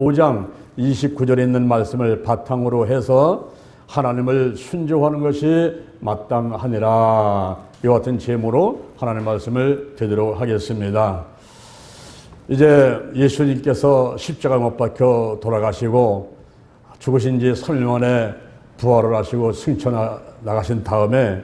5장 29절에 있는 말씀을 바탕으로 해서 하나님을 순종하는 것이 마땅하니라. 이와 같은 제목으로 하나님의 말씀을 드리도록 하겠습니다. 이제 예수님께서 십자가에 못 박혀 돌아가시고 죽으신 지 3일 만에 부활을 하시고 승천 나가신 다음에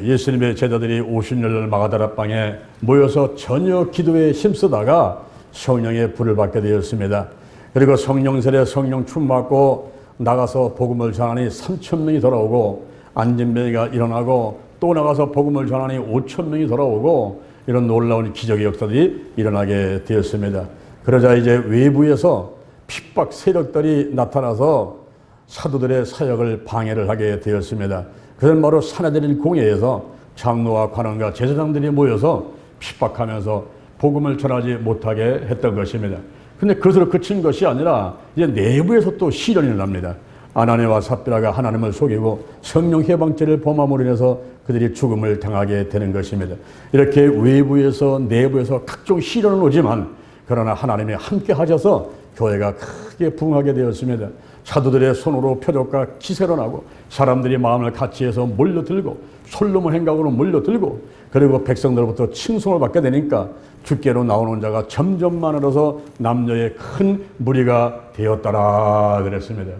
예수님의 제자들이 오순절날 마가다라방에 모여서 저녁 기도에 힘쓰다가 성령의 불을 받게 되었습니다. 그리고 성령세례 성령 충만받고 나가서 복음을 전하니 3,000명이 돌아오고 안진뱅이가 일어나고 또 나가서 복음을 전하니 5,000명이 돌아오고 이런 놀라운 기적의 역사들이 일어나게 되었습니다. 그러자 이제 외부에서 핍박 세력들이 나타나서 사도들의 사역을 방해를 하게 되었습니다. 그건 바로 사내들인 공회에서 장로와 관원과 제사장들이 모여서 핍박하면서 복음을 전하지 못하게 했던 것입니다. 근데 그것으로 그친 것이 아니라 이제 내부에서 또 시련이 일어납니다. 아나니아와 삽비라가 하나님을 속이고 성령 해방죄를 범함으로 인해서 그들이 죽음을 당하게 되는 것입니다. 이렇게 외부에서 내부에서 각종 시련은 오지만 그러나 하나님이 함께 하셔서 교회가 크게 부흥하게 되었습니다. 사도들의 손으로 표적과 기세로 나고 사람들이 마음을 같이해서 몰려들고 솔로몬 행각으로 몰려들고 그리고 백성들로부터 칭송을 받게 되니까 주께로 나오는 자가 점점 많아져서 남녀의 큰 무리가 되었더라 그랬습니다.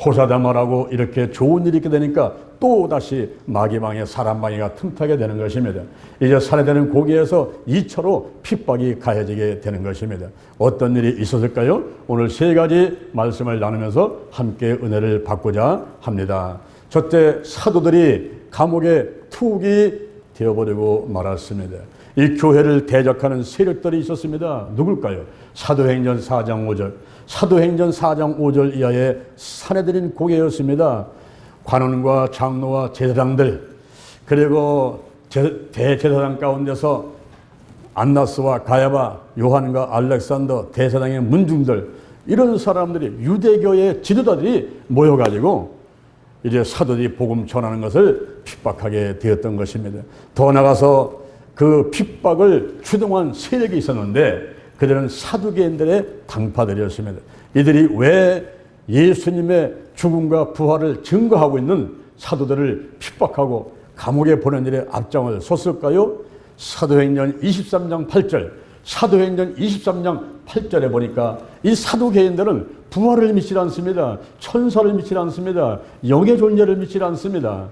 호사다마라고 이렇게 좋은 일이 있게 되니까 또다시 마귀방해 사람방해가 틈타게 되는 것입니다. 이제 살해되는 고기에서 2차로 핍박이 가해지게 되는 것입니다. 어떤 일이 있었을까요? 오늘 세 가지 말씀을 나누면서 함께 은혜를 받고자 합니다. 첫째, 사도들이 감옥에 투옥이 되어버리고 말았습니다. 이 교회를 대적하는 세력들이 있었습니다. 누굴까요? 사도행전 4장 5절. 사도행전 4장 5절 이하의 사내들인 고개였습니다. 관원과 장로와 제사장들 그리고 대제사장 가운데서 안나스와 가야바, 요한과 알렉산더, 대사장의 문중들 이런 사람들이 유대교의 지도자들이 모여가지고 이제 사도들이 복음 전하는 것을 핍박하게 되었던 것입니다. 더 나아가서 그 핍박을 추동한 세력이 있었는데 그들은 사두개인들의 당파들이었습니다. 이들이 왜 예수님의 죽음과 부활을 증거하고 있는 사도들을 핍박하고 감옥에 보낸 일에 앞장을 섰을까요? 사도행전 23장 8절 사도행전 23장 8절에 보니까 이 사두개인들은 부활을 믿지 않습니다. 천사를 믿지 않습니다. 영의 존재를 믿지 않습니다.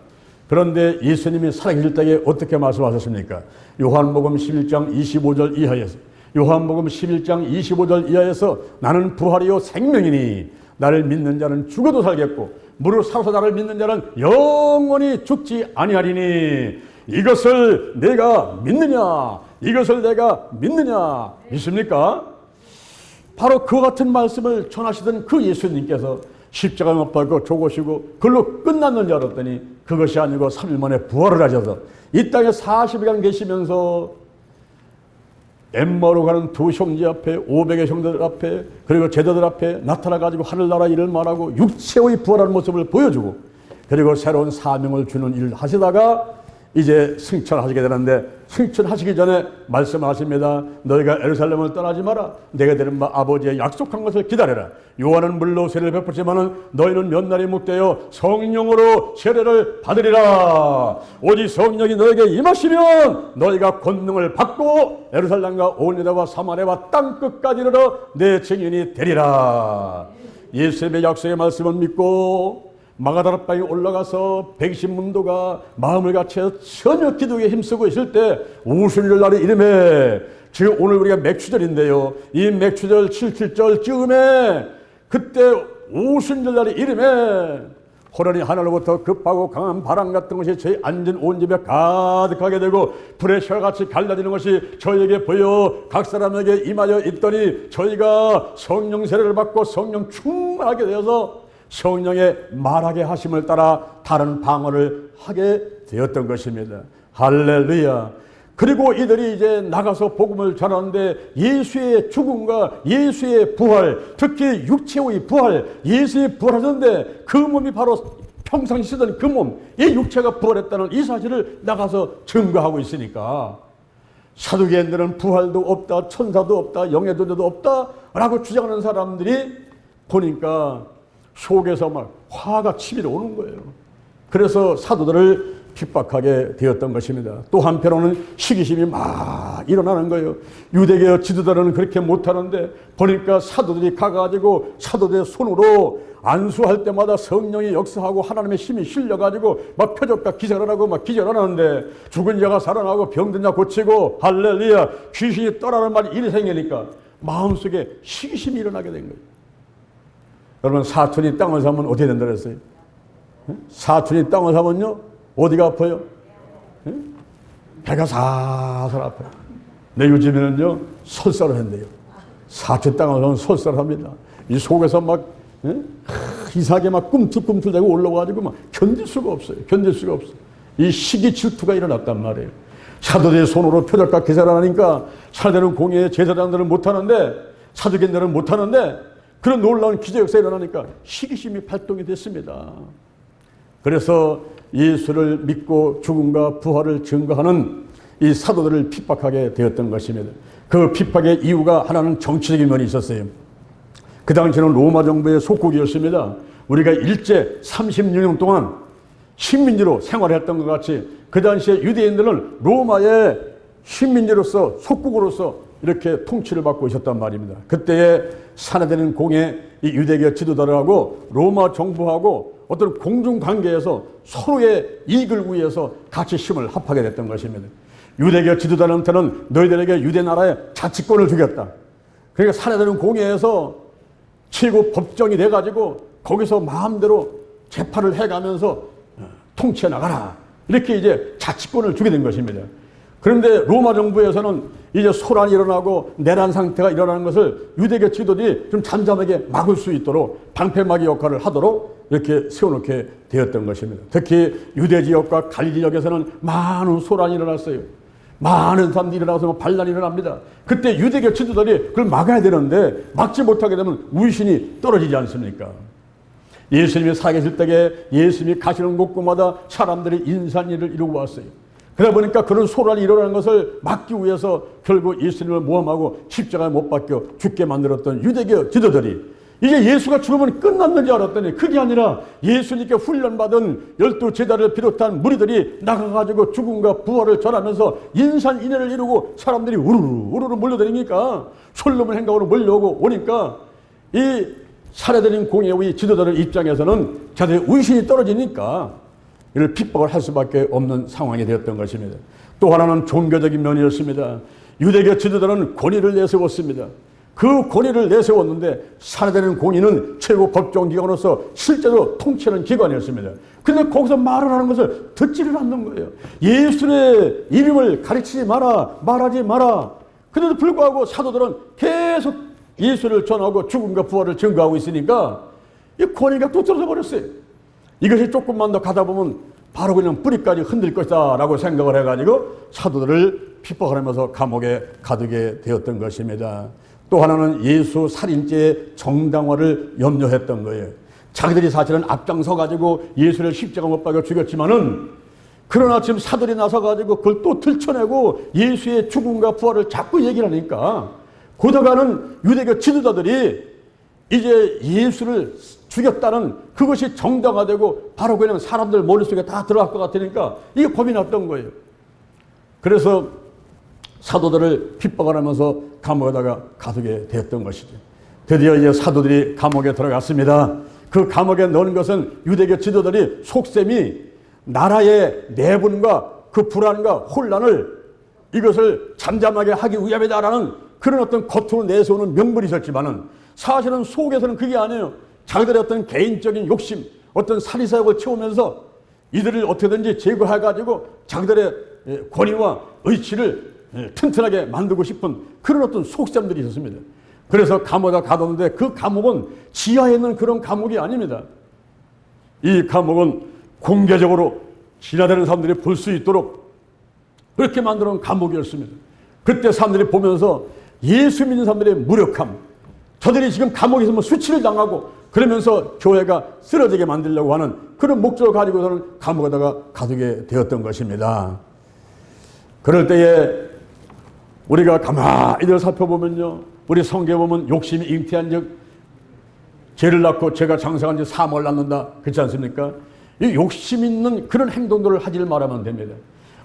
그런데 예수님이 살아계실 때에 어떻게 말씀하셨습니까? 요한복음 11장 25절 이하에서 요한복음 11장 25절 이하에서 나는 부활이요 생명이니 나를 믿는 자는 죽어도 살겠고 무릇 살아서 나를 믿는 자는 영원히 죽지 아니하리니 이것을 내가 믿느냐? 이것을 내가 믿느냐? 믿습니까? 바로 그 같은 말씀을 전하시던 그 예수님께서 십자가에 못 박고 죽으시고 그걸로 끝났는 줄 알았더니 그것이 아니고 3일 만에 부활을 하셔서 이 땅에 40일간 계시면서 엠마오로 가는 두 형제 앞에 500의 형제들 앞에 그리고 제자들 앞에 나타나가지고 하늘나라 일을 말하고 육체의 부활하는 모습을 보여주고 그리고 새로운 사명을 주는 일을 하시다가 이제 승천하시게 되는데 승천하시기 전에 말씀하십니다. 너희가 예루살렘을 떠나지 마라. 내가 드린 바 아버지의 약속한 것을 기다려라. 요한은 물로 세례를 베풀지만은 너희는 몇 날이 묵되어 성령으로 세례를 받으리라. 오직 성령이 너에게 임하시면 너희가 권능을 받고 예루살렘과 온 유다와 사마리아와 땅 끝까지 이르러 내 증인이 되리라. 예수님의 약속의 말씀을 믿고 마가다라방에 올라가서 120문도가 마음을 같여 저녁 기도에 힘쓰고 있을 때 오순절 날의 이름에 지금 오늘 우리가 맥추절인데요. 이 맥추절 77절 즈음에 그때 오순절 날의 이름에 호련히 하늘로부터 급하고 강한 바람 같은 것이 저희 앉은 온 집에 가득하게 되고 불의 혀같이 갈라지는 것이 저희에게 보여 각 사람에게 임하여 있더니 저희가 성령 세례를 받고 성령 충만하게 되어서 성령의 말하게 하심을 따라 다른 방언을 하게 되었던 것입니다. 할렐루야. 그리고 이들이 이제 나가서 복음을 전하는데 예수의 죽음과 예수의 부활, 특히 육체의 부활, 예수의 부활하셨는데 그 몸이 바로 평상시 쓰던 그 몸, 이 육체가 부활했다는 이 사실을 나가서 증거하고 있으니까 사두개인들은 부활도 없다, 천사도 없다, 영의 존재도 없다 라고 주장하는 사람들이 보니까 속에서 막 화가 치밀어 오는 거예요. 그래서 사도들을 핍박하게 되었던 것입니다. 또 한편으로는 시기심이 막 일어나는 거예요. 유대교 지도자들은 그렇게 못하는데 보니까 사도들이 가가지고 사도들의 손으로 안수할 때마다 성령이 역사하고 하나님의 힘이 실려가지고 막 표적과 기사를 하고 막 기절을 하는데 죽은 자가 살아나고 병든 자 고치고 할렐루야 귀신이 떠나는 말이 일이 생기니까 마음속에 시기심이 일어나게 된 거예요. 여러분 사촌이 땅을 사면 어떻게 된다 그랬어요? 사촌이 땅을 사면요 어디가 아파요? 배가 살살 아파요. 내 요즘에는요 설사를 한대요. 사촌 땅을 사면 설사를 합니다. 이 속에서 막 이상하게 막 꿈틀꿈틀대고 올라와가지고 막 견딜 수가 없어요. 견딜 수가 없어요. 이 시기 질투가 일어났단 말이에요. 사도들의 손으로 표적과 기사를 하니까 사도되는 공예에 제사장들은 못하는데 사두개인들은 못하는데 그런 놀라운 기적 역사가 일어나니까 시기심이 발동이 됐습니다. 그래서 예수를 믿고 죽음과 부활을 증거하는 이 사도들을 핍박하게 되었던 것입니다. 그 핍박의 이유가 하나는 정치적인 면이 있었어요. 그 당시에는 로마 정부의 속국이었습니다. 우리가 일제 36년 동안 식민지로 생활했던 것 같이 그 당시에 유대인들은 로마의 식민지로서 속국으로서 이렇게 통치를 받고 있었단 말입니다. 그때에 산화되는 공의 이 유대교 지도자들하고 로마 정부하고 어떤 공중관계에서 서로의 이익을 위해서 같이 힘을 합하게 됐던 것입니다. 유대교 지도자한테는 너희들에게 유대 나라의 자치권을 주겠다. 그러니까 산화되는 공회에서 최고 법정이 돼가지고 거기서 마음대로 재판을 해가면서 통치해 나가라. 이렇게 이제 자치권을 주게 된 것입니다. 그런데 로마 정부에서는 이제 소란이 일어나고 내란 상태가 일어나는 것을 유대교 지도들이 좀 잠잠하게 막을 수 있도록 방패막이 역할을 하도록 이렇게 세워놓게 되었던 것입니다. 특히 유대 지역과 갈릴리 지역에서는 많은 소란이 일어났어요. 많은 사람들이 일어나서 반란이 일어납니다. 그때 유대교 지도들이 그걸 막아야 되는데 막지 못하게 되면 위신이 떨어지지 않습니까? 예수님이 살아계실 때에 예수님이 가시는 곳곳마다 사람들이 인산일을 이루고 왔어요. 그러다 보니까 그런 소란이 일어나는 것을 막기 위해서 결국 예수님을 모함하고 십자가에 못 박혀 죽게 만들었던 유대교 지도들이 이제 예수가 죽으면 끝났는 줄 알았더니 그게 아니라 예수님께 훈련받은 12제자를 비롯한 무리들이 나가가지고 죽음과 부활을 전하면서 인산인해를 이루고 사람들이 우르르 몰려다니니까 솔로몬 행각으로 몰려오고 오니까 이 살해되는 공예의 지도자들 입장에서는 자들의 의신이 떨어지니까 이를 핍박을 할 수밖에 없는 상황이 되었던 것입니다. 또 하나는 종교적인 면이었습니다. 유대교 지도자는 권위를 내세웠습니다. 그 권위를 내세웠는데 살해되는 공의는 최고 법정기관으로서 실제로 통치하는 기관이었습니다. 그런데 거기서 말을 하는 것을 듣지를 않는 거예요. 예수의 이름을 가르치지 마라, 말하지 마라. 그런데도 불구하고 사도들은 계속 예수를 전하고 죽음과 부활을 증거하고 있으니까 이 권위가 또 떨어져 버렸어요. 이것이 조금만 더 가다 보면 바로 그냥 뿌리까지 흔들 것이다 라고 생각을 해가지고 사도들을 핍박하면서 감옥에 가두게 되었던 것입니다. 또 하나는 예수 살인죄의 정당화를 염려했던 거예요. 자기들이 사실은 앞장서 가지고 예수를 십자가 못 박아 죽였지만은 그러나 지금 사들이 나서 가지고 그걸 또 들춰내고 예수의 죽음과 부활을 자꾸 얘기를 하니까 고도가는 유대교 지도자들이 이제 예수를 죽였다는 그것이 정당화되고 바로 그냥 사람들 머릿속에 다 들어갈 것 같으니까 이게 겁이 났던 거예요. 그래서 사도들을 핍박을 하면서 감옥에다가 가두게 되었던 것이죠. 드디어 이제 사도들이 감옥에 들어갔습니다. 그 감옥에 넣은 것은 유대교 지도들이 속셈이 나라의 내분과 그 불안과 혼란을 이것을 잠잠하게 하기 위함이다라는 그런 어떤 겉으로 내세우는 명분이 있었지만은 사실은 속에서는 그게 아니에요. 자기들의 어떤 개인적인 욕심, 어떤 사리사욕을 채우면서 이들을 어떻게든지 제거해가지고 자기들의 권위와 의치를 튼튼하게 만들고 싶은 그런 어떤 속셈들이 있었습니다. 그래서 감옥에 가뒀는데 그 감옥은 지하에 있는 그런 감옥이 아닙니다. 이 감옥은 공개적으로 지나다니는 사람들이 볼 수 있도록 그렇게 만들어 놓은 감옥이었습니다. 그때 사람들이 보면서 예수 믿는 사람들의 무력함, 저들이 지금 감옥에 있으면 수치를 당하고 그러면서 교회가 쓰러지게 만들려고 하는 그런 목적을 가지고서는 감옥에다가 가두게 되었던 것입니다. 그럴 때에 우리가 가만히 이들 살펴보면요, 우리 성경에 보면 욕심이 잉태한 즉 죄를 낳고 죄가 장성한 지 사망을 낳는다. 그렇지 않습니까? 이 욕심 있는 그런 행동들을 하질 말하면 됩니다.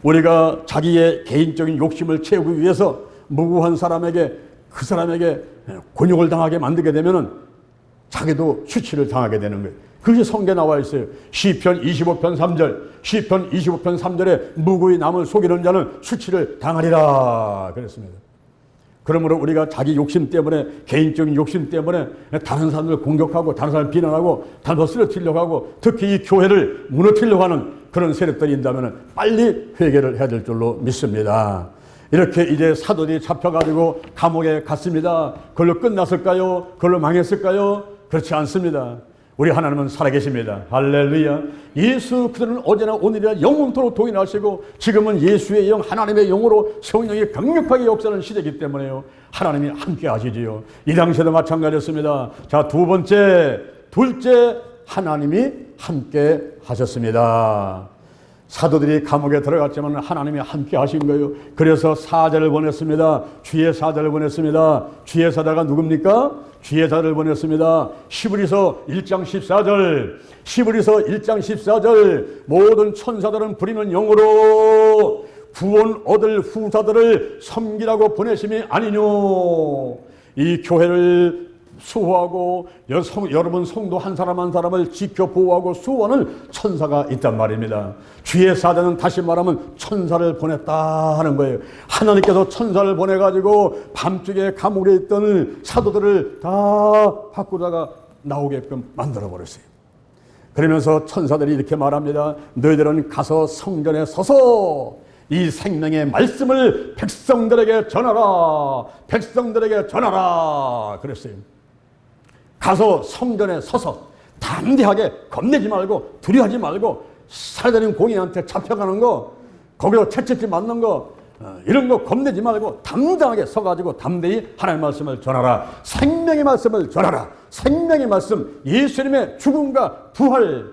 우리가 자기의 개인적인 욕심을 채우기 위해서 무고한 사람에게, 그 사람에게 곤욕을 당하게 만들게 되면은 자기도 수치를 당하게 되는 거예요. 그것이 성경에 나와 있어요. 시편 25편 3절, 시편 25편 3절에 무고히 남을 속이는 자는 수치를 당하리라 그랬습니다. 그러므로 우리가 자기 욕심 때문에, 개인적인 욕심 때문에 다른 사람을 공격하고 다른 사람을 비난하고 다른 사람을 쓰러뜨리려고 하고 특히 이 교회를 무너뜨리려고 하는 그런 세력들이 있다면 빨리 회개를 해야 될 줄로 믿습니다. 이렇게 이제 사도들이 잡혀가지고 감옥에 갔습니다. 그걸로 끝났을까요? 그걸로 망했을까요? 그렇지 않습니다. 우리 하나님은 살아계십니다. 할렐루야. 예수 그들은 어제나 오늘이나 영원토록 동일하시고 지금은 예수의 영, 하나님의 영으로 성령이 강력하게 역사하는 시대이기 때문에요. 하나님이 함께 하시지요. 이 당시에도 마찬가지였습니다. 자, 둘째 하나님이 함께 하셨습니다. 사도들이 감옥에 들어갔지만 하나님이 함께 하신 거예요. 그래서 사자를 보냈습니다. 주의 사자를 보냈습니다. 주의 사자가 누굽니까? 주의 사자를 보냈습니다. 히브리서 1장 14절, 히브리서 1장 14절, 모든 천사들은 부리는 영으로 구원 얻을 후사들을 섬기라고 보내심이 아니뇨. 이 교회를 수호하고 여러분 성도 한 사람 한 사람을 지켜 보호하고 수호하는 천사가 있단 말입니다. 주의 사자는 다시 말하면 천사를 보냈다 하는 거예요. 하나님께서 천사를 보내가지고 밤중에 감옥에 있던 사도들을 다 바꾸다가 나오게끔 만들어버렸어요. 그러면서 천사들이 이렇게 말합니다. 너희들은 가서 성전에 서서 이 생명의 말씀을 백성들에게 전하라. 백성들에게 전하라. 그랬어요. 가서 성전에 서서 담대하게 겁내지 말고 두려워하지 말고 살아다니는 공인한테 잡혀가는 거, 거기서 채찍질 맞는 거, 이런 거 겁내지 말고 담대하게 서가지고 담대히 하나님의 말씀을 전하라. 생명의 말씀을 전하라. 생명의 말씀, 예수님의 죽음과 부활,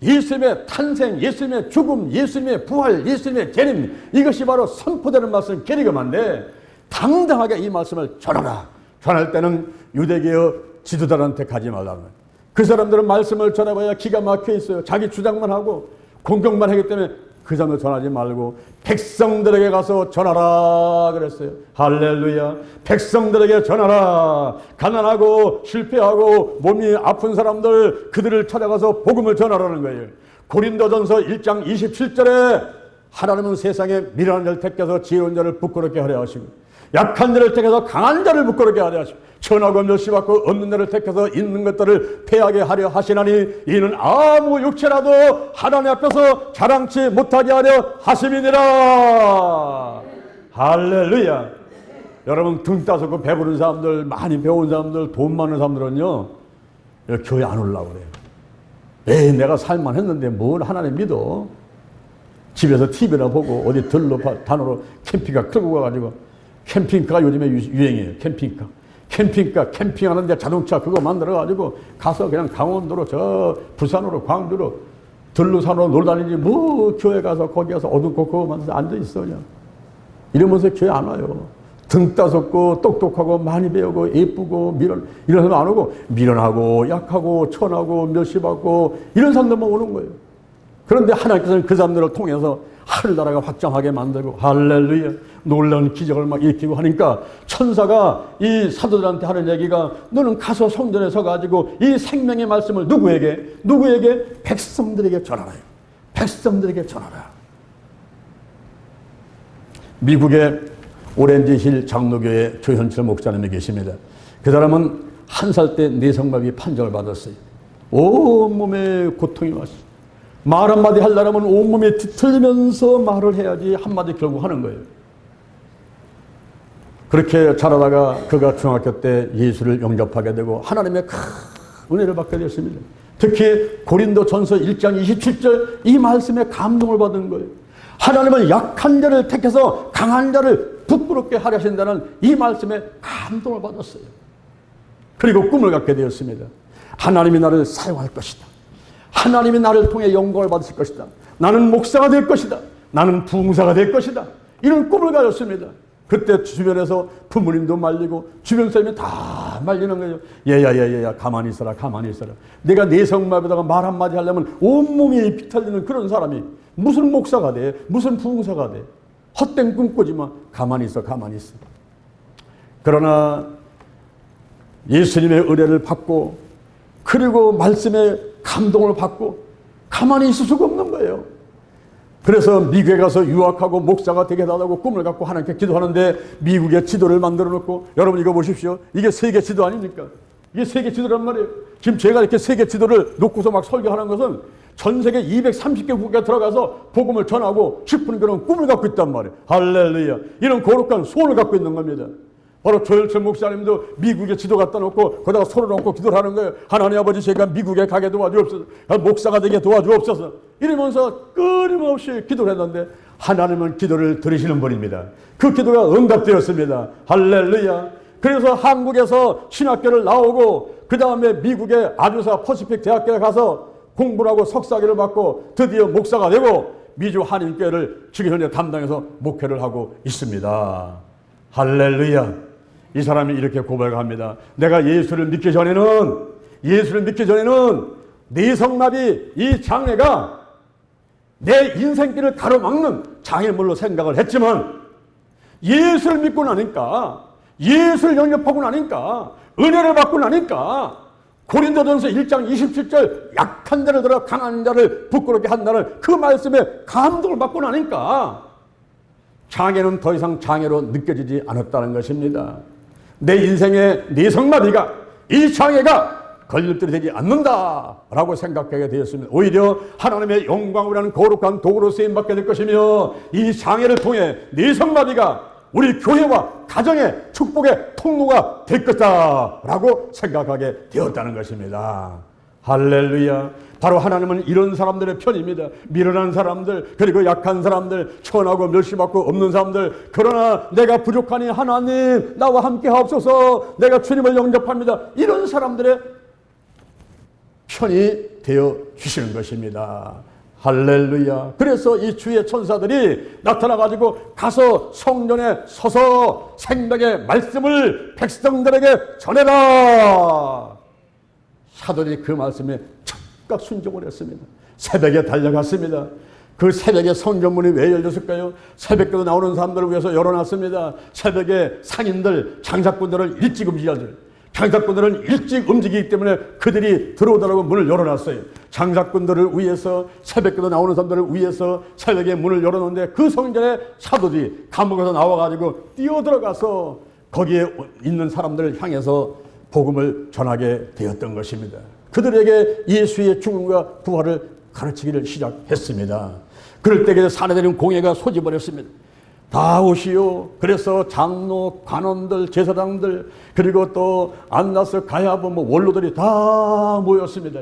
예수님의 탄생, 예수님의 죽음, 예수님의 부활, 예수님의 재림, 이것이 바로 선포되는 말씀 계리금한데 당당하게 이 말씀을 전하라. 전할 때는 유대계의 지도자한테 가지 말라는 거예요. 그 사람들은 말씀을 전해봐야 기가 막혀 있어요. 자기 주장만 하고 공격만 하기 때문에 그 사람을 전하지 말고 백성들에게 가서 전하라 그랬어요. 할렐루야. 백성들에게 전하라. 가난하고 실패하고 몸이 아픈 사람들, 그들을 찾아가서 복음을 전하라는 거예요. 고린도전서 1장 27절에 하나님은 세상에 미련한 자를 택해서 지혜로운 자를 부끄럽게 하려 하시고 약한 자를 택해서 강한 자를 부끄럽게 하려 하시고 천하고 멸시받고 없는 자를 택해서 있는 것들을 패하게 하려 하시나니 이는 아무 육체라도 하나님 앞에서 자랑치 못하게 하려 하심이니라. 할렐루야. 여러분 등 따숩고 배부른 사람들, 많이 배운 사람들, 돈 많은 사람들은요 교회 안 오려고 그래요. 에이 내가 살만 했는데 뭘 하나님 믿어. 집에서 TV나 보고 어디 들로 단으로 캠핑카 끌고 가가지고, 캠핑카가 요즘에 유행이에요. 캠핑카 캠핑하는데 자동차 그거 만들어가지고 가서 그냥 강원도로 저 부산으로 광주로 들로산으로 놀다니지 뭐 교회 가서 거기 가서 어둡고 그거만 앉아있어 그냥. 이러면서 교회 안 와요. 등 따숩고 똑똑하고 많이 배우고 예쁘고 이런 사람 안 오고 미련하고 약하고 천하고 멸시받고 이런 사람들만 오는 거예요. 그런데 하나님께서는 그 사람들을 통해서 하늘나라가 확장하게 만들고 할렐루야 놀라운 기적을 막 일으키고 하니까 천사가 이 사도들한테 하는 얘기가 너는 가서 성전에 서가지고 이 생명의 말씀을 누구에게? 백성들에게 전하라. 백성들에게 전하라. 미국의 오렌지힐 장로교회 조현철 목사님이 계십니다. 그 사람은 1살 때 뇌성마비 판정을 받았어요. 온몸에 고통이 왔어요. 말 한마디 하려면 온몸이 뒤틀리면서 말을 해야지 한마디 결국 하는 거예요. 그렇게 자라다가 그가 중학교 때 예수를 영접하게 되고 하나님의 큰 은혜를 받게 되었습니다. 특히 고린도전서 1장 27절 이 말씀에 감동을 받은 거예요. 하나님은 약한 자를 택해서 강한 자를 부끄럽게 하려 하신다는 이 말씀에 감동을 받았어요. 그리고 꿈을 갖게 되었습니다. 하나님이 나를 사용할 것이다. 하나님이 나를 통해 영광을 받으실 것이다. 나는 목사가 될 것이다. 나는 부흥사가 될 것이다. 이런 꿈을 가졌습니다. 그때 주변에서 부모님도 말리고 주변 사람이 다 말리는 거예요. 얘야 가만히 있어라. 내가 내성마비다가 말 한마디 하려면 온몸이 비탈리는 그런 사람이 무슨 목사가 돼, 무슨 부흥사가 돼. 헛된 꿈 꾸지 마. 가만히 있어. 그러나 예수님의 은혜를 받고 그리고 말씀에 감동을 받고 가만히 있을 수가 없는 거예요. 그래서 미국에 가서 유학하고 목사가 되게 달라고 꿈을 갖고 하나님께 기도하는데 미국의 지도를 만들어 놓고, 여러분 이거 보십시오. 이게 세계 지도 아닙니까? 이게 세계 지도란 말이에요. 지금 제가 이렇게 세계 지도를 놓고서 막 설교하는 것은 전 세계 230개 국가에 들어가서 복음을 전하고 싶은 그런 꿈을 갖고 있단 말이에요. 할렐루야. 이런 거룩한 소원을 갖고 있는 겁니다. 바로 조열철 목사님도 미국에 지도 갖다 놓고 거기다가 손을 얹고 기도를 하는 거예요. 하나님 아버지, 제가 미국에 가게 도와주옵소서. 목사가 되게 도와주옵소서. 이러면서 끊임없이 기도를 했는데 하나님은 기도를 들으시는 분입니다. 그 기도가 응답되었습니다. 할렐루야. 그래서 한국에서 신학교를 나오고 그 다음에 미국의 아주사 퍼시픽 대학교에 가서 공부를 하고 석사학위를 받고 드디어 목사가 되고 미주 한인교회를 지금 현재 담당해서 목회를 하고 있습니다. 할렐루야. 이 사람이 이렇게 고백합니다. 내가 예수를 믿기 전에는 내성마비 이 장애가 내 인생길을 가로막는 장애물로 생각을 했지만 예수를 믿고 나니까, 예수를 영접하고 나니까, 은혜를 받고 나니까 고린도전서 1장 27절 약한 자를 들어 강한 자를 부끄럽게 한다는 그 말씀에 감동을 받고 나니까 장애는 더 이상 장애로 느껴지지 않았다는 것입니다. 내 인생의 내성마비가, 이 장애가 걸림돌이 되지 않는다라고 생각하게 되었습니다. 오히려 하나님의 영광을 하는 거룩한 도구로 쓰임받게 될 것이며 이 장애를 통해 내성마비가 우리 교회와 가정의 축복의 통로가 될 것이다라고 생각하게 되었다는 것입니다. 할렐루야. 바로 하나님은 이런 사람들의 편입니다. 미련한 사람들, 그리고 약한 사람들, 천하고 멸시받고 없는 사람들, 그러나 내가 부족하니 하나님 나와 함께 하옵소서, 내가 주님을 영접합니다, 이런 사람들의 편이 되어 주시는 것입니다. 할렐루야. 그래서 이 주의 천사들이 나타나가지고 가서 성전에 서서 생명의 말씀을 백성들에게 전해라. 사도들이 그 말씀에 즉각 순종을 했습니다. 새벽에 달려갔습니다. 그 새벽에 성전문이 왜 열렸을까요? 새벽에도 나오는 사람들을 위해서 열어놨습니다. 새벽에 상인들, 장사꾼들을 일찍 움직여야죠. 장사꾼들은 일찍 움직이기 때문에 그들이 들어오더라고 문을 열어놨어요. 장사꾼들을 위해서, 새벽에도 나오는 사람들을 위해서 새벽에 문을 열어놓는데 그 성전에 사도들이 감옥에서 나와가지고 뛰어들어가서 거기에 있는 사람들을 향해서 복음을 전하게 되었던 것입니다. 그들에게 예수의 죽음과 부활을 가르치기를 시작했습니다. 그럴 때 사내들은 공회가 소집을 했습니다. 다 오시오. 그래서 장로, 관원들, 제사장들, 그리고 또 안나스, 가야부, 원로들이 다 모였습니다.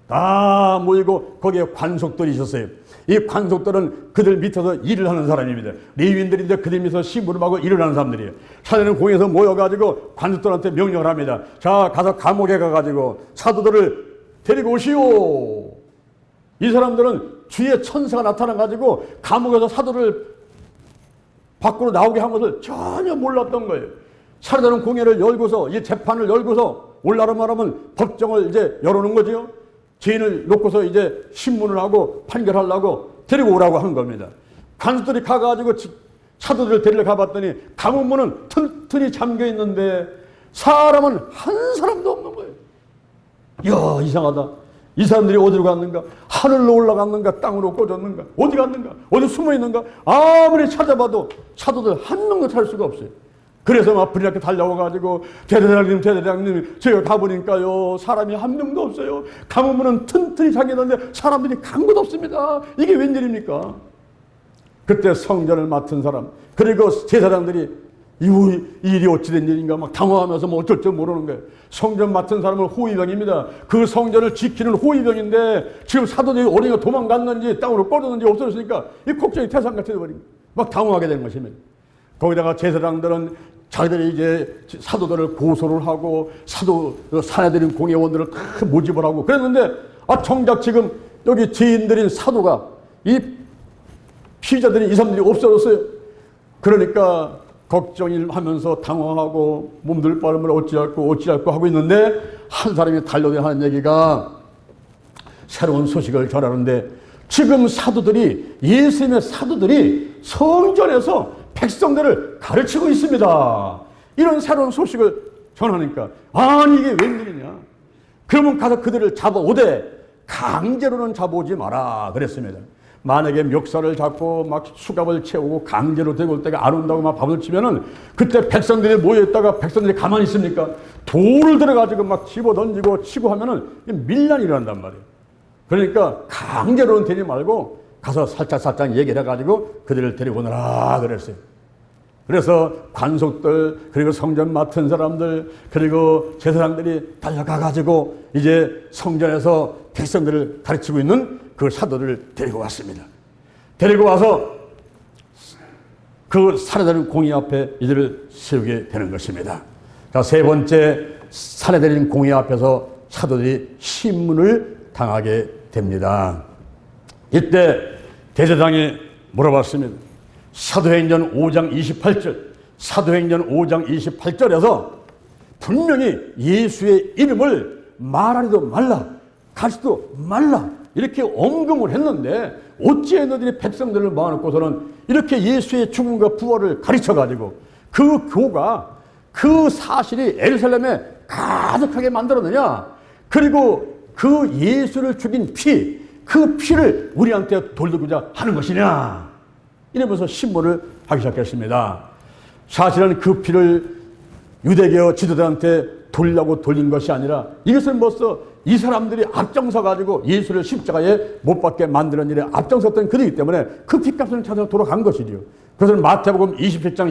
다 모이고 거기에 관속들이 있었어요. 이 관속들은 그들 밑에서 일을 하는 사람입니다. 레위인들인데 그들 밑에서 심부름하고 일을 하는 사람들이에요. 사도들은 공에서 모여가지고 관속들한테 명령을 합니다. 자, 가서 감옥에 가가지고 사도들을 데리고 오시오. 이 사람들은 주의 천사가 나타나가지고 감옥에서 사도를 밖으로 나오게 한 것을 전혀 몰랐던 거예요. 사도들은 공회를 열고서, 이 재판을 열고서, 올라라 말하면 법정을 이제 열어놓은 거지요. 죄인을 놓고서 이제 신문을 하고 판결하려고 데리고 오라고 한 겁니다. 관수들이 가가지고 사도들을 데리러 가봤더니 감옥문은 튼튼히 잠겨 있는데 사람은 한 사람도 없는 거예요. 이야, 이상하다. 이 사람들이 어디로 갔는가? 하늘로 올라갔는가? 땅으로 꽂았는가? 어디 갔는가? 어디 숨어 있는가? 아무리 찾아봐도 사도들 한 명도 찾을 수가 없어요. 그래서 막 불이 이렇게 달려와가지고 대대장님 제가 가보니까요 사람이 한 명도 없어요. 감옥문은 튼튼히 잠겼는데 사람들이 간 곳 없습니다. 이게 웬일입니까? 그때 성전을 맡은 사람, 그리고 제사장들이 이 일이 어찌된 일인가 막 당황하면서 뭐 어쩔 줄 모르는 거예요. 성전 맡은 사람은 호위병입니다. 그 성전을 지키는 호위병인데 지금 사도들이 어디가 도망갔는지 땅으로 꺼졌는지 없어졌으니까 이 걱정이 태산같이 돼버린 거예요. 막 당황하게 된 것입니다. 거기다가 제사장들은 자기들이 이제 사도들을 고소를 하고 사내들인 공회원들을 다 모집을 하고 그랬는데 정작 지금 여기 죄인들인 사도가 이 피의자들이 이 사람들이 없어졌어요. 그러니까 걱정을 하면서 당황하고 몸둘 바름을 어찌할까 하고 있는데 한 사람이 달려들어 하는 얘기가 새로운 소식을 전하는데 지금 예수님의 사도들이 성전에서 백성들을 가르치고 있습니다. 이런 새로운 소식을 전하니까 아니 이게 웬일이냐. 그러면 가서 그들을 잡아오되 강제로는 잡아오지 마라 그랬습니다. 만약에 멱살을 잡고 막 수갑을 채우고 강제로 데리고 올 때가 안 온다고 막 밥을 치면은 그때 백성들이 모여있다가 백성들이 가만히 있습니까? 돌을 들어가지고 막 집어 던지고 치고 하면은 밀란이 일어난단 말이에요. 그러니까 강제로는 데리지 말고 가서 살짝 얘기를 해가지고 그들을 데리고 오너라 그랬어요. 그래서 관속들 그리고 성전 맡은 사람들 그리고 제사장들이 달려가가지고 이제 성전에서 백성들을 가르치고 있는 그 사도들을 데리고 왔습니다. 데리고 와서 그 살해되는 공의 앞에 이들을 세우게 되는 것입니다. 자, 세 번째 살해되는 공의 앞에서 사도들이 신문을 당하게 됩니다. 이때 대제사장이 물어봤습니다. 사도행전 5장 28절에서 분명히 예수의 이름을 말하지도 말라, 가지도 말라 이렇게 언급을 했는데 어찌해 너희들이 백성들을 모아놓고서는 이렇게 예수의 죽음과 부활을 가르쳐가지고 그 교가 그 사실이 예루살렘에 가득하게 만들었느냐, 그리고 그 예수를 죽인 그 피를 우리한테 돌리고자 하는 것이냐, 이러면서 신문을 하기 시작했습니다. 사실은 그 피를 유대교 지도자한테 돌리려고 돌린 것이 아니라 이것은 벌써 이 사람들이 앞장서 가지고 예수를 십자가에 못 박게 만드는 일에 앞장섰던 그들이기 때문에 그 피값을 찾아 돌아간 것이지요. 그것은 마태복음 27장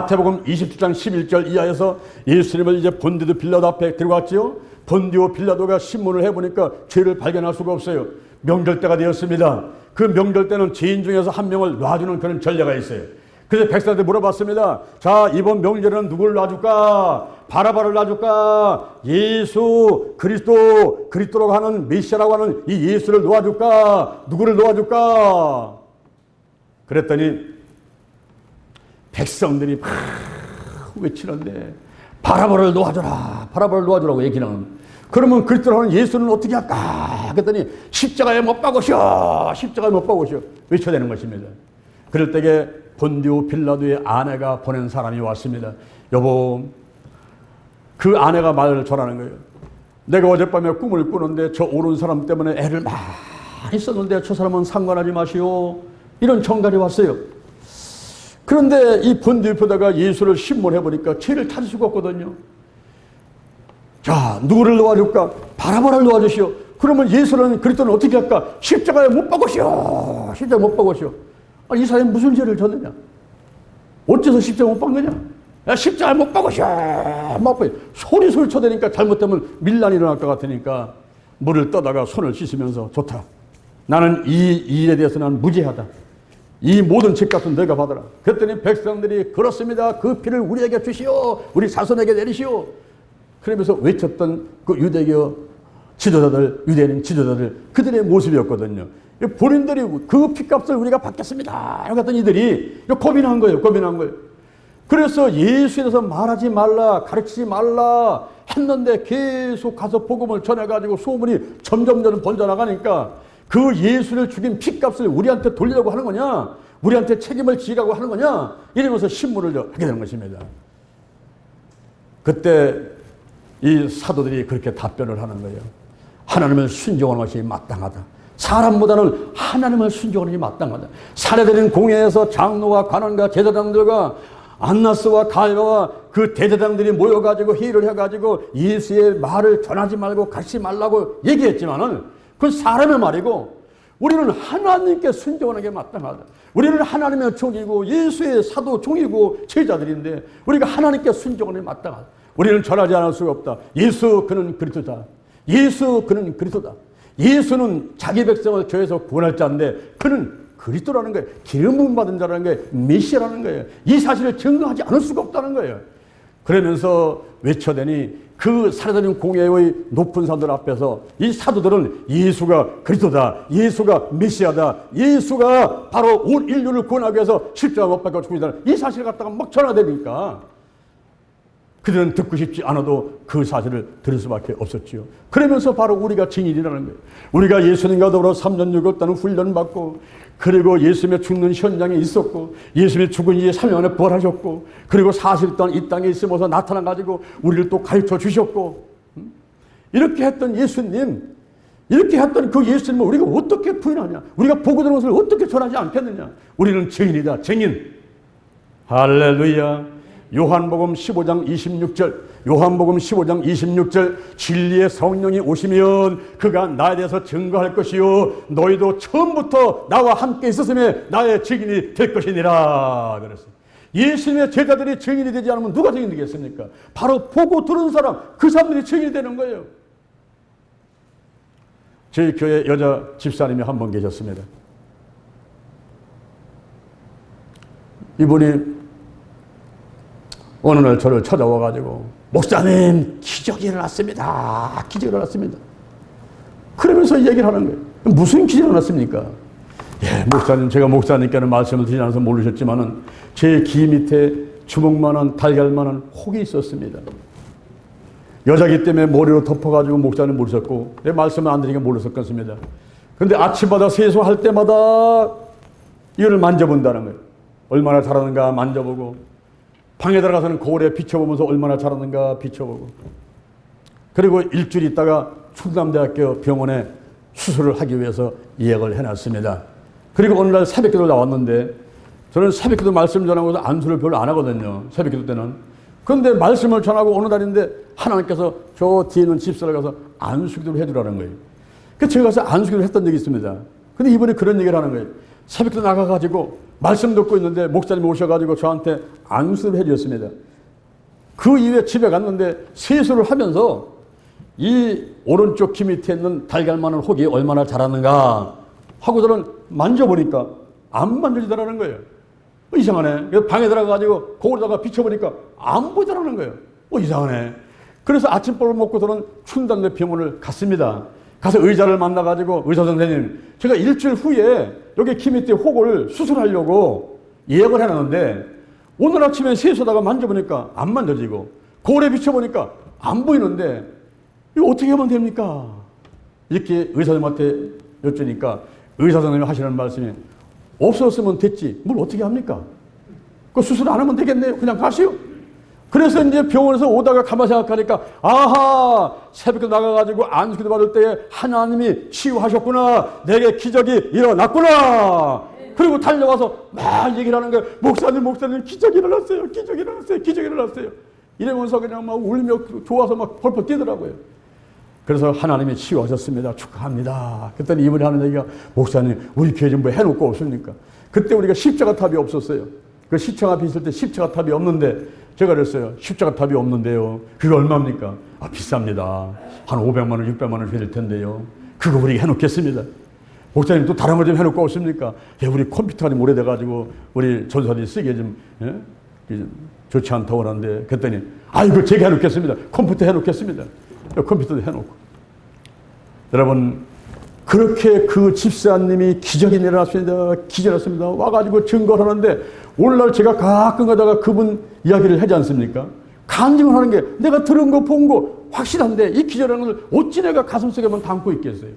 11절 이하에서 예수님을 이제 본디오 빌라도 앞에 들어갔지요. 본디오 빌라도가 신문을 해보니까 죄를 발견할 수가 없어요. 명절 때가 되었습니다. 그 명절 때는 죄인 중에서 한 명을 놔주는 그런 전례가 있어요. 그래서 백성들이 물어봤습니다. 자, 이번 명절에는 누구를 놔줄까? 바라바를 놔줄까? 예수 그리스도라고 하는 메시아라고 하는 이 예수를 놓아줄까? 누구를 놓아줄까? 그랬더니 백성들이 막 외치는데 바라바를 놓아주라고 얘기는. 그러면 그리스도라고 하는 예수는 어떻게 할까? 그랬더니 십자가에 못 박으시오. 외쳐야 되는 것입니다. 그럴 때에 본디오 빌라도의 아내가 보낸 사람이 왔습니다. 여보, 그 아내가 말을 전하는 거예요. 내가 어젯밤에 꿈을 꾸는데 저 오른 사람 때문에 애를 많이 썼는데 저 사람은 상관하지 마시오. 이런 정갈이 왔어요. 그런데 이 본디오 빌라도가 예수를 신문해보니까 죄를 찾을 수가 없거든요. 자, 누구를 놓아줄까? 바라바를 놓아주시오. 그러면 예수는 그리스도는 어떻게 할까? 십자가에 못 박으시오. 이 사람이 무슨 죄를 졌느냐? 어째서 십자가 못 박느냐? 야, 십자가 못 박으셔. 소리 쳐대니까 잘못되면 밀란이 일어날 것 같으니까 물을 떠다가 손을 씻으면서 좋다. 나는 이 일에 대해서 난 무죄하다. 이 모든 죄값은 너희가 받아라. 그랬더니 백성들이 그렇습니다. 그 피를 우리에게 주시오. 우리 자손에게 내리시오. 그러면서 외쳤던 그 유대교 지도자들, 유대인 지도자들, 그들의 모습이었거든요. 본인들이 그 피값을 우리가 받겠습니다. 그랬더니 이들이 고민한 거예요. 그래서 예수에 대해서 말하지 말라, 가르치지 말라 했는데 계속 가서 복음을 전해가지고 소문이 점점 번져나가니까 그 예수를 죽인 피값을 우리한테 돌리려고 하는 거냐? 우리한테 책임을 지라고 하는 거냐? 이러면서 신문을 하게 되는 것입니다. 그때 이 사도들이 그렇게 답변을 하는 거예요. 하나님을 순종하는 것이 마땅하다. 사람보다는 하나님을 순종하는 것이 마땅하다. 살해되는 공회에서 장로와 관원과 제사장들과 안나스와 가야바와 그 대제사장들이 모여가지고 회의를 해가지고 예수의 말을 전하지 말고 가르치지 말라고 얘기했지만은 그건 사람의 말이고 우리는 하나님께 순종하는 게 마땅하다. 우리는 하나님의 종이고 예수의 사도 종이고 제자들인데 우리가 하나님께 순종하는 게 마땅하다. 우리는 전하지 않을 수가 없다. 예수 그는 그리스도다. 예수는 자기 백성을 죄에서 구원할 자인데 그는 그리스도라는 거예요. 기름 부음 받은 자라는 거예요. 메시아라는 거예요. 이 사실을 증거하지 않을 수가 없다는 거예요. 그러면서 외쳐대니 그 사라지는 공예의 높은 사도들 앞에서 이 사도들은 예수가 그리스도다, 예수가 메시아다, 예수가 바로 온 인류를 구원하기 위해서 십자가 못 박혀 죽으시다, 이 사실을 갖다가 막 전하되니까 그들은 듣고 싶지 않아도 그 사실을 들을 수밖에 없었지요. 그러면서 바로 우리가 증인이라는 거예요. 우리가 예수님과 더불어 3년 6일 동안 훈련을 받고, 그리고 예수님의 죽는 현장에 있었고, 예수님의 죽은 이에 3년 만에 부활하셨고, 그리고 40일 동안 이 땅에 있으면서 나타나가지고 우리를 또 가르쳐 주셨고, 이렇게 했던 예수님, 이렇게 했던 그 예수님을 우리가 어떻게 부인하냐? 우리가 보고 들은 것을 어떻게 전하지 않겠느냐? 우리는 증인이다, 증인. 할렐루야. 요한복음 15장 26절, 요한복음 15장 26절, 진리의 성령이 오시면 그가 나에 대해서 증거할 것이요 너희도 처음부터 나와 함께 있었으며 나의 증인이 될 것이니라 그랬어요. 예수님의 제자들이 증인이 되지 않으면 누가 증인이 되겠습니까? 바로 보고 들은 사람, 그 사람들이 증인이 되는 거예요. 저희 교회 여자 집사님이 한 분 계셨습니다. 이분이 어느 날 저를 찾아와가지고, 목사님, 기적이 일어났습니다. 기적이 일어났습니다. 그러면서 얘기를 하는 거예요. 무슨 기적이 일어났습니까? 예, 목사님, 제가 목사님께는 말씀을 드리지 않아서 모르셨지만은 제 귀 밑에 주먹만한 달걀만한 혹이 있었습니다. 여자기 때문에 머리로 덮어가지고 목사님 모르셨고, 내 말씀을 안 드리니까 모르셨겠습니다. 그런데 아침마다 세수할 때마다 이걸 만져본다는 거예요. 얼마나 잘하는가 만져보고, 방에 들어가서는 거울에 비춰보면서 얼마나 잘하는가 비춰보고, 그리고 일주일 있다가 충남대학교 병원에 수술을 하기 위해서 예약을 해놨습니다. 그리고 어느 날 새벽기도 나왔는데, 저는 새벽기도 말씀 전하고서 안수를 별로 안 하거든요, 새벽기도 때는. 그런데 말씀을 전하고 어느 날인데 하나님께서 저 뒤에 있는 집사를 가서 안수기도를 해주라는 거예요. 그래서 제가 가서 안수기도를 했던 적이 있습니다. 근데 이번에 그런 얘기를 하는 거예요. 새벽기도 나가가지고 말씀 듣고 있는데 목사님 오셔가지고 저한테 안수를 해주셨습니다. 그 이후에 집에 갔는데 세수를 하면서 이 오른쪽 귀 밑에 있는 달걀만한 혹이 얼마나 자랐는가 하고 저는 만져보니까 안 만져지더라는 거예요. 이상하네. 방에 들어가가지고 거울에다가 비춰보니까 안 보이더라는 거예요. 이상하네. 그래서 아침밥을 먹고 저는 충남대 병원을 갔습니다. 가서 의사를 만나가지고, 의사 선생님, 제가 일주일 후에 여기 귀 밑에 혹을 수술하려고 예약을 해놨는데 오늘 아침에 세수하다가 만져보니까 안 만져지고 거울에 비춰보니까 안 보이는데 이거 어떻게 하면 됩니까? 이렇게 의사 선생님한테 여쭈니까 의사 선생님이 하시는 말씀이, 없었으면 됐지 뭘 어떻게 합니까? 그 수술 안 하면 되겠네요. 그냥 가시오. 그래서 이제 병원에서 오다가 가만히 생각하니까, 아하, 새벽에 나가가지고 안수기도 받을 때에 하나님이 치유하셨구나, 내게 기적이 일어났구나. 그리고 달려와서 막 얘기를 하는 거예요. 목사님, 기적이 일어났어요. 기적이 일어났어요. 이러면서 그냥 막 울며 좋아서 막 펄펄 뛰더라고요. 그래서 하나님이 치유하셨습니다. 축하합니다. 그랬더니 이분이 하는 얘기가, 목사님, 우리 교회 좀 뭐 해놓고 없습니까? 그때 우리가 십자가 탑이 없었어요. 그 시청 앞에 있을 때 십자가 탑이 없는데, 제가 그랬어요. 십자가 탑이 없는데요. 그게 얼마입니까? 비쌉니다. 한 500만 원, 600만 원 될 텐데요. 그거 우리가 해놓겠습니다. 목사님 또 다른 거 좀 해놓고 없습니까? 예, 우리 컴퓨터가 좀 오래돼가지고 우리 전사들이 쓰기에 좀, 좋지 않다고 하는데, 그랬더니, 이거 제가 해놓겠습니다. 컴퓨터 해놓겠습니다. 컴퓨터도 해놓고. 여러분, 그렇게 그 집사님이 기적이 일어났습니다. 기절했습니다. 와가지고 증거를 하는데, 오늘날 제가 가끔 가다가 그분 이야기를 하지 않습니까? 간증을 하는 게, 내가 들은 거 본 거 확실한데 이 기절하는 것을 어찌 내가 가슴속에만 담고 있겠어요?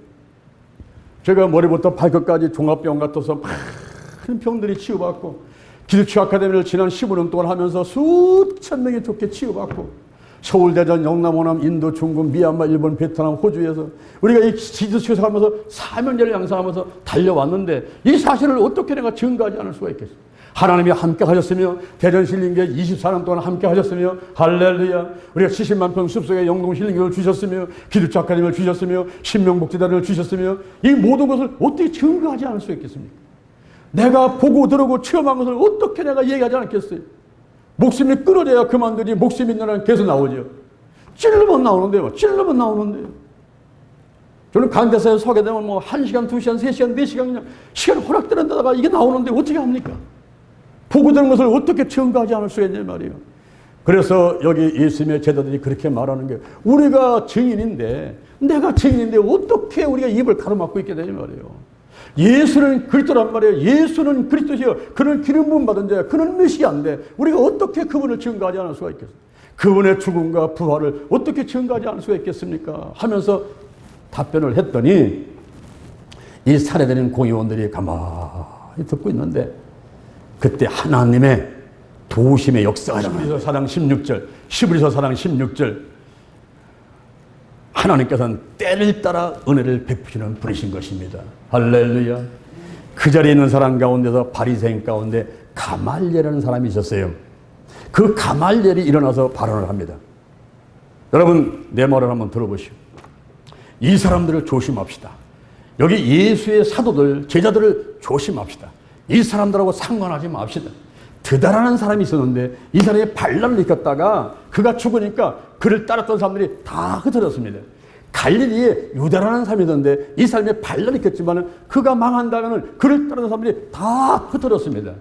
제가 머리부터 발끝까지 종합병원 같아서 많은 병들이 치유받고, 기도치 아카데미를 지난 15년 동안 하면서 수천 명이 좋게 치유받고, 서울, 대전, 영남, 호남, 인도, 중국, 미얀마, 일본, 베트남, 호주에서 우리가 이 기도치유사 하면서 사명제를 양성하면서 달려왔는데, 이 사실을 어떻게 내가 증거하지 않을 수가 있겠어요? 하나님이 함께 하셨으며, 대전 신림교회 24년 동안 함께 하셨으며, 할렐루야. 우리가 70만 평 숲속에 영동 신림교회를 주셨으며, 기도치 아카데미를 주셨으며, 신명복지단을 주셨으며, 이 모든 것을 어떻게 증거하지 않을 수 있겠습니까? 내가 보고 들었고 체험한 것을 어떻게 내가 얘기하지 않겠어요? 목숨이 끊어져야 그만두지, 목숨이 있는 한은 계속 나오죠. 찔르면 나오는데요. 저는 강대사에 서게 되면 1시간, 2시간, 3시간, 4시간 그냥 시간 허락되는 데다가 이게 나오는데 어떻게 합니까? 보고 들은 것을 어떻게 증거하지 않을 수 있냐 말이에요. 그래서 여기 예수님의 제자들이 그렇게 말하는 게, 우리가 증인인데, 내가 증인인데 어떻게 우리가 입을 가로막고 있게 되냐 말이에요. 예수는 그리스도란 말이에요. 예수는 그리스도시요, 그는 기름 부음 받은 자야, 그는 메시아인데 우리가 어떻게 그분을 증거하지 않을 수가 있겠어요? 그분의 죽음과 부활을 어떻게 증거하지 않을 수가 있겠습니까? 하면서 답변을 했더니 이 살해되는 공의원들이 가만히 듣고 있는데, 그때 하나님의 도우심의 역사가 일어나요. 히브리서 4장 16절, 히브리서 4장 16절, 하나님께서는 때를 따라 은혜를 베푸시는 분이신 것입니다. 할렐루야. 그 자리에 있는 사람 가운데서 바리새인 가운데 가말리엘이라는 사람이 있었어요. 그 가말리엘이 일어나서 발언을 합니다. 여러분, 내 말을 한번 들어보시오. 이 사람들을 조심합시다. 여기 예수의 사도들, 제자들을 조심합시다. 이 사람들하고 상관하지 맙시다. 드다라는 사람이 있었는데 이 사람이 반란을 일으켰다가 그가 죽으니까 그를 따랐던 사람들이 다 흩어졌습니다. 갈릴리에 유다라는 사람이 있었는데 이 사람이 반란을 일으켰지만 그가 망한다면 그를 따르는 사람들이 다 흩어졌습니다.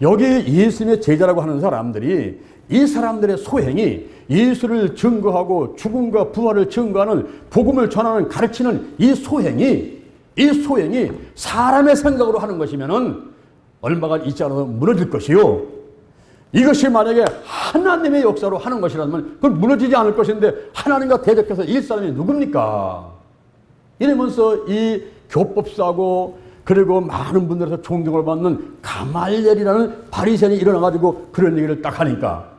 여기 예수님의 제자라고 하는 사람들이, 이 사람들의 소행이 예수를 증거하고 죽음과 부활을 증거하는, 복음을 전하는, 가르치는 이 소행이 사람의 생각으로 하는 것이면은 얼마가 있지 않아서 무너질 것이요, 이것이 만약에 하나님의 역사로 하는 것이라면 그건 무너지지 않을 것인데, 하나님과 대적해서 이 사람이 누굽니까? 이러면서 이 교법사고 그리고 많은 분들에서 존경을 받는 가말리엘이라는 바리새인이 일어나가지고 그런 얘기를 딱 하니까,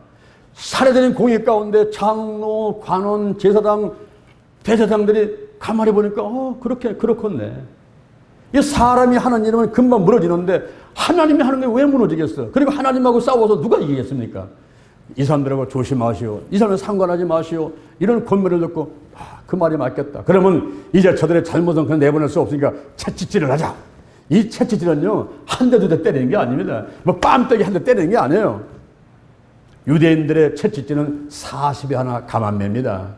살해되는 공의 가운데 장로, 관원, 제사장, 대제사장들이 가만히 보니까 그렇겠네. 이 사람이 하는 일은 금방 무너지는데 하나님이 하는 게 왜 무너지겠어? 그리고 하나님하고 싸워서 누가 이기겠습니까? 이 사람들하고 조심하시오. 이 사람은 상관하지 마시오. 이런 권면을 듣고 그 말이 맞겠다. 그러면 이제 저들의 잘못은 그냥 내보낼 수 없으니까 채찍질을 하자. 이 채찍질은요, 한 대 두 대 때리는 게 아닙니다. 뭐 뺨때기 한 대 때리는 게 아니에요. 유대인들의 채찍질은 40에 하나 감한매입니다.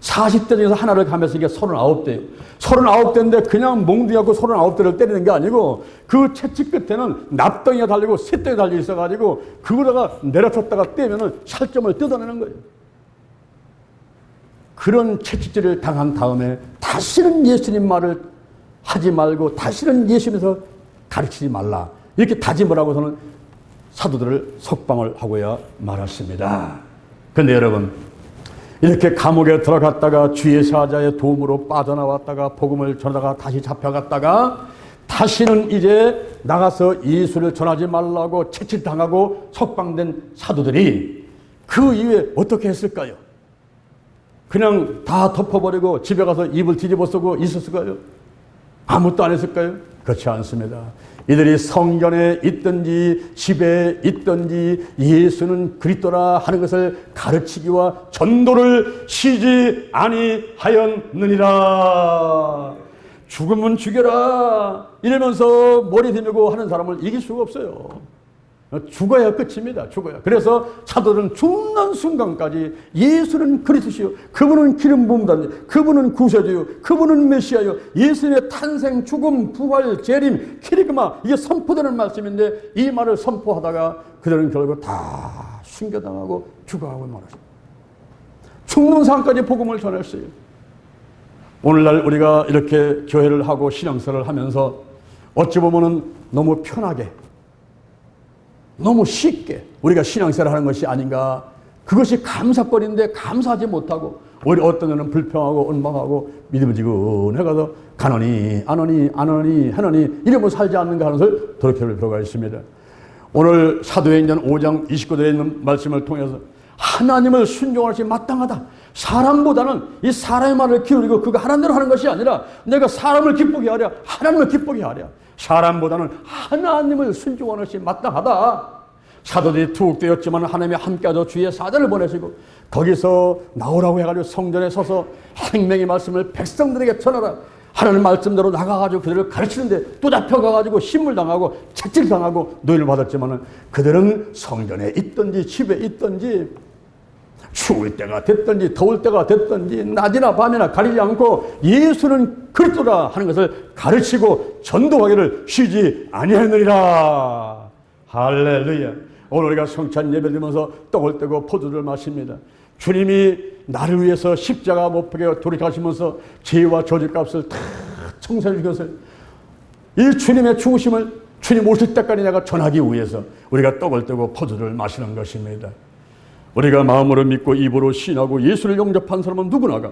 40대 중에서 하나를 감했으니까 39대예요. 39대인데 그냥 몽둥이하고 39대를 때리는 게 아니고 그 채찍 끝에는 납덩이가 달리고 쇳덩이 달려 있어가지고 그거다가 내려쳤다가 떼면은 살점을 뜯어내는 거예요. 그런 채찍질을 당한 다음에 다시는 예수님 말을 하지 말고 다시는 예수님에서 가르치지 말라, 이렇게 다짐을 하고서는 사도들을 석방을 하고야 말았습니다. 그런데 여러분, 이렇게 감옥에 들어갔다가 주의 사자의 도움으로 빠져나왔다가 복음을 전하다가 다시 잡혀갔다가 다시는 이제 나가서 예수를 전하지 말라고 채찍당하고 석방된 사도들이 그 이후에 어떻게 했을까요? 그냥 다 덮어버리고 집에 가서 이불 뒤집어 쓰고 있었을까요? 아무것도 안 했을까요? 그렇지 않습니다. 이들이 성전에 있든지 집에 있든지 예수는 그리스도라 하는 것을 가르치기와 전도를 쉬지 아니하였느니라. 죽으면 죽여라 이러면서 머리 들고 하는 사람을 이길 수가 없어요. 죽어야 끝입니다. 죽어야. 그래서 사도들은 죽는 순간까지 예수는 그리스도시요, 그분은 기름 부음 받은 자, 그분은 구세주요, 그분은 메시아요, 예수님의 탄생, 죽음, 부활, 재림, 키리그마, 이게 선포되는 말씀인데 이 말을 선포하다가 그들은 결국 다 순교당하고 죽어가고 말았습니다. 죽는 상까지 복음을 전했어요. 오늘날 우리가 이렇게 교회를 하고 신앙생활을 하면서 어찌 보면은 너무 편하게, 너무 쉽게 우리가 신앙생활을 하는 것이 아닌가. 그것이 감사거리인데 감사하지 못하고 오히려 어떤 애는 불평하고 원망하고 믿음을 지근해가서 가느니 안 하니 하느니 이러면 살지 않는가 하는 것을 돌이킬 필요가 있습니다. 오늘 사도행전 5장 29절에 있는 말씀을 통해서 하나님을 순종할 것이 마땅하다. 사람보다는 이 사람의 말을 기울이고 그가 하나님대로 하는 것이 아니라 내가 사람을 기쁘게 하랴 하나님을 기쁘게 하랴. 사람보다는 하나님을 순종하는 것이 마땅하다. 사도들이 투옥되었지만 하나님이 함께하셔 주의 사자를 보내시고 거기서 나오라고 해가지고 성전에 서서 생명의 말씀을 백성들에게 전하라. 하나님 말씀대로 나가가지고 그들을 가르치는데 또 잡혀가가지고 신물당하고 채찍당하고 노예를 받았지만 그들은 성전에 있든지 집에 있든지 추울 때가 됐든지 더울 때가 됐든지 낮이나 밤이나 가리지 않고 예수는 그리스도라 하는 것을 가르치고 전도하기를 쉬지 아니하느니라. 할렐루야. 오늘 우리가 성찬 예배드리면서 떡을 떼고 포도를 마십니다. 주님이 나를 위해서 십자가 못 박혀 돌이키시면서 죄와 저주값을 다 청소해 주셨어요. 이 주님의 죽으심을 주님 오실 때까지 내가 전하기 위해서 우리가 떡을 떼고 포도를 마시는 것입니다. 우리가 마음으로 믿고 입으로 신하고 예수를 영접한 사람은 누구나가